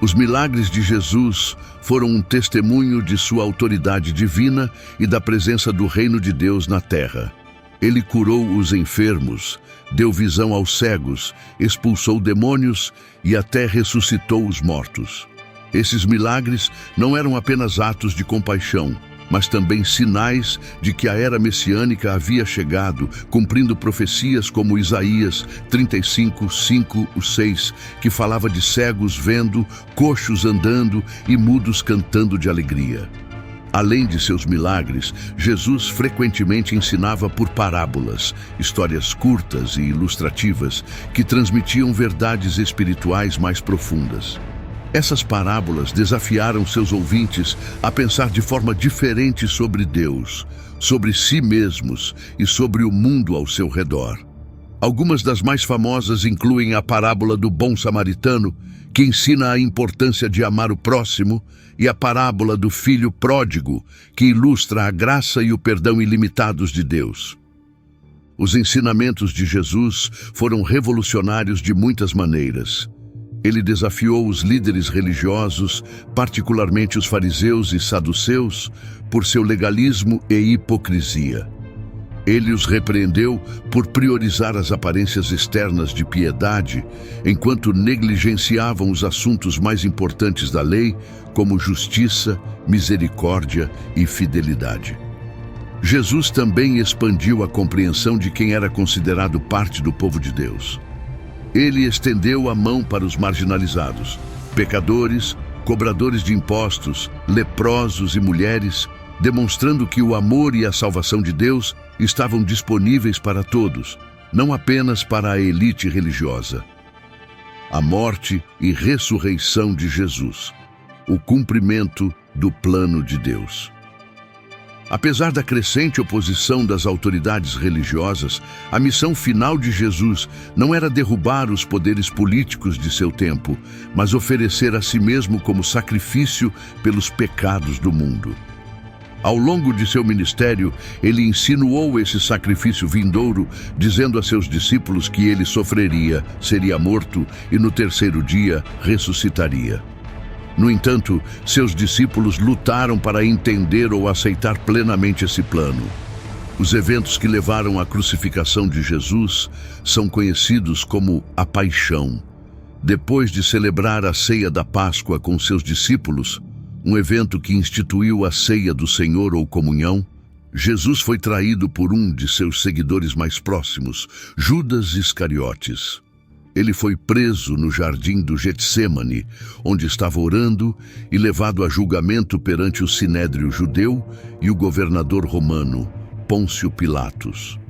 Os milagres de Jesus foram um testemunho de sua autoridade divina e da presença do reino de Deus na terra. Ele curou os enfermos, deu visão aos cegos, expulsou demônios e até ressuscitou os mortos. Esses milagres não eram apenas atos de compaixão, mas também sinais de que a era messiânica havia chegado, cumprindo profecias como Isaías 35:5-6, que falava de cegos vendo, coxos andando e mudos cantando de alegria. Além de seus milagres, Jesus frequentemente ensinava por parábolas, histórias curtas e ilustrativas que transmitiam verdades espirituais mais profundas. Essas parábolas desafiaram seus ouvintes a pensar de forma diferente sobre Deus, sobre si mesmos e sobre o mundo ao seu redor. Algumas das mais famosas incluem a parábola do bom samaritano, que ensina a importância de amar o próximo, e a parábola do filho pródigo, que ilustra a graça e o perdão ilimitados de Deus. Os ensinamentos de Jesus foram revolucionários de muitas maneiras. Ele desafiou os líderes religiosos, particularmente os fariseus e saduceus, por seu legalismo e hipocrisia. Ele os repreendeu por priorizar as aparências externas de piedade, enquanto negligenciavam os assuntos mais importantes da lei, como justiça, misericórdia e fidelidade. Jesus também expandiu a compreensão de quem era considerado parte do povo de Deus. Ele estendeu a mão para os marginalizados, pecadores, cobradores de impostos, leprosos e mulheres, demonstrando que o amor e a salvação de Deus estavam disponíveis para todos, não apenas para a elite religiosa. A morte e ressurreição de Jesus, o cumprimento do plano de Deus. Apesar da crescente oposição das autoridades religiosas, a missão final de Jesus não era derrubar os poderes políticos de seu tempo, mas oferecer a si mesmo como sacrifício pelos pecados do mundo. Ao longo de seu ministério, ele insinuou esse sacrifício vindouro, dizendo a seus discípulos que ele sofreria, seria morto e no terceiro dia ressuscitaria. No entanto, seus discípulos lutaram para entender ou aceitar plenamente esse plano. Os eventos que levaram à crucificação de Jesus são conhecidos como a Paixão. Depois de celebrar a ceia da Páscoa com seus discípulos, um evento que instituiu a ceia do Senhor ou comunhão, Jesus foi traído por um de seus seguidores mais próximos, Judas Iscariotes. Ele foi preso no jardim do Getsêmani, onde estava orando, e levado a julgamento perante o sinédrio judeu e o governador romano, Pôncio Pilatos.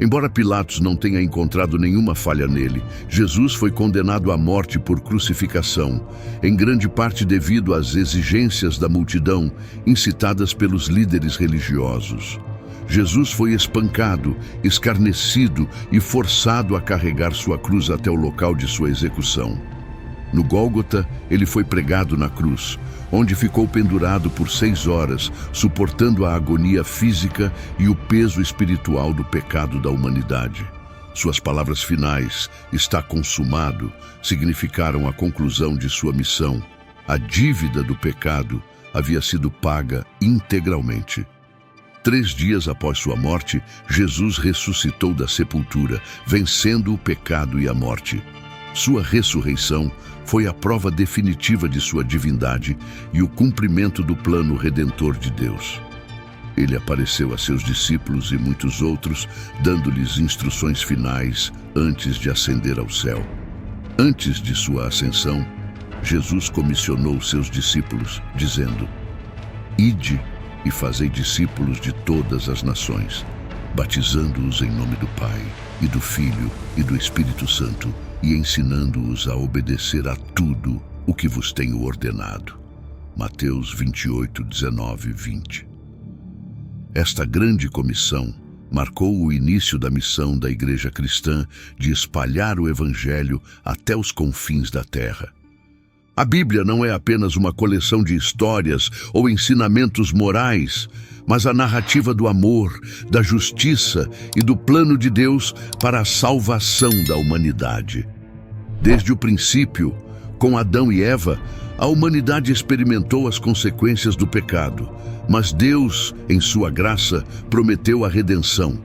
Embora Pilatos não tenha encontrado nenhuma falha nele, Jesus foi condenado à morte por crucificação, em grande parte devido às exigências da multidão incitadas pelos líderes religiosos. Jesus foi espancado, escarnecido e forçado a carregar sua cruz até o local de sua execução. No Gólgota, ele foi pregado na cruz, onde ficou pendurado por 6 horas, suportando a agonia física e o peso espiritual do pecado da humanidade. Suas palavras finais, "está consumado", significaram a conclusão de sua missão. A dívida do pecado havia sido paga integralmente. 3 dias após sua morte, Jesus ressuscitou da sepultura, vencendo o pecado e a morte. Sua ressurreição foi a prova definitiva de sua divindade e o cumprimento do plano redentor de Deus. Ele apareceu a seus discípulos e muitos outros, dando-lhes instruções finais antes de ascender ao céu. Antes de sua ascensão, Jesus comissionou seus discípulos, dizendo: "Ide e fazei discípulos de todas as nações, batizando-os em nome do Pai, e do Filho, e do Espírito Santo, e ensinando-os a obedecer a tudo o que vos tenho ordenado." Mateus 28, 19 e 20. Esta grande comissão marcou o início da missão da Igreja Cristã de espalhar o Evangelho até os confins da terra. A Bíblia não é apenas uma coleção de histórias ou ensinamentos morais, mas a narrativa do amor, da justiça e do plano de Deus para a salvação da humanidade. Desde o princípio, com Adão e Eva, a humanidade experimentou as consequências do pecado, mas Deus, em sua graça, prometeu a redenção.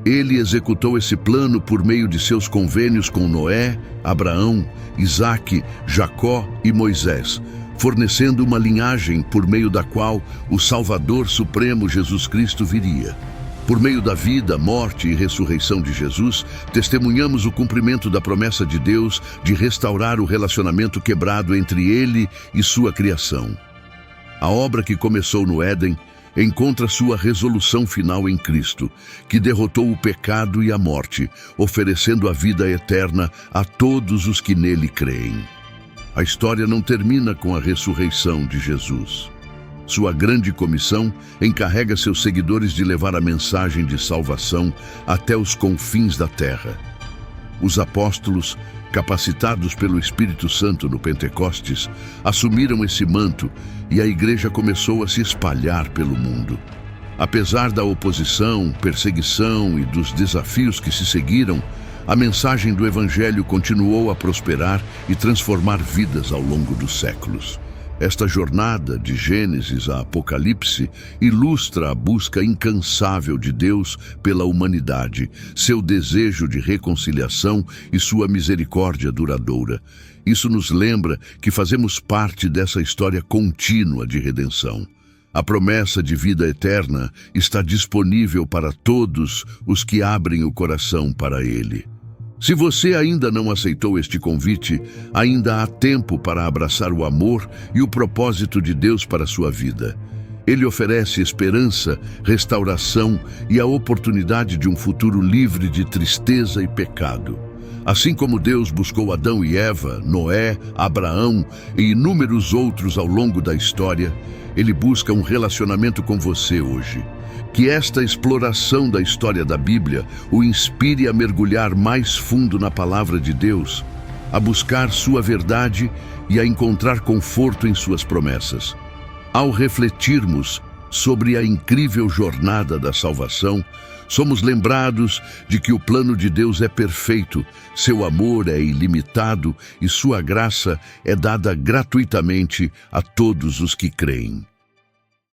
Ele executou esse plano por meio de seus convênios com Noé, Abraão, Isaque, Jacó e Moisés, fornecendo uma linhagem por meio da qual o Salvador Supremo Jesus Cristo viria. Por meio da vida, morte e ressurreição de Jesus, testemunhamos o cumprimento da promessa de Deus de restaurar o relacionamento quebrado entre Ele e sua criação. A obra que começou no Éden encontra sua resolução final em Cristo, que derrotou o pecado e a morte, oferecendo a vida eterna a todos os que nele creem. A história não termina com a ressurreição de Jesus. Sua grande comissão encarrega seus seguidores de levar a mensagem de salvação até os confins da terra. Os apóstolos, capacitados pelo Espírito Santo no Pentecostes, assumiram esse manto e a igreja começou a se espalhar pelo mundo. Apesar da oposição, perseguição e dos desafios que se seguiram, a mensagem do Evangelho continuou a prosperar e transformar vidas ao longo dos séculos. Esta jornada, de Gênesis a Apocalipse, ilustra a busca incansável de Deus pela humanidade, seu desejo de reconciliação e sua misericórdia duradoura. Isso nos lembra que fazemos parte dessa história contínua de redenção. A promessa de vida eterna está disponível para todos os que abrem o coração para Ele. Se você ainda não aceitou este convite, ainda há tempo para abraçar o amor e o propósito de Deus para a sua vida. Ele oferece esperança, restauração e a oportunidade de um futuro livre de tristeza e pecado. Assim como Deus buscou Adão e Eva, Noé, Abraão e inúmeros outros ao longo da história, Ele busca um relacionamento com você hoje. Que esta exploração da história da Bíblia o inspire a mergulhar mais fundo na palavra de Deus, a buscar sua verdade e a encontrar conforto em suas promessas. Ao refletirmos sobre a incrível jornada da salvação, somos lembrados de que o plano de Deus é perfeito, seu amor é ilimitado e sua graça é dada gratuitamente a todos os que creem.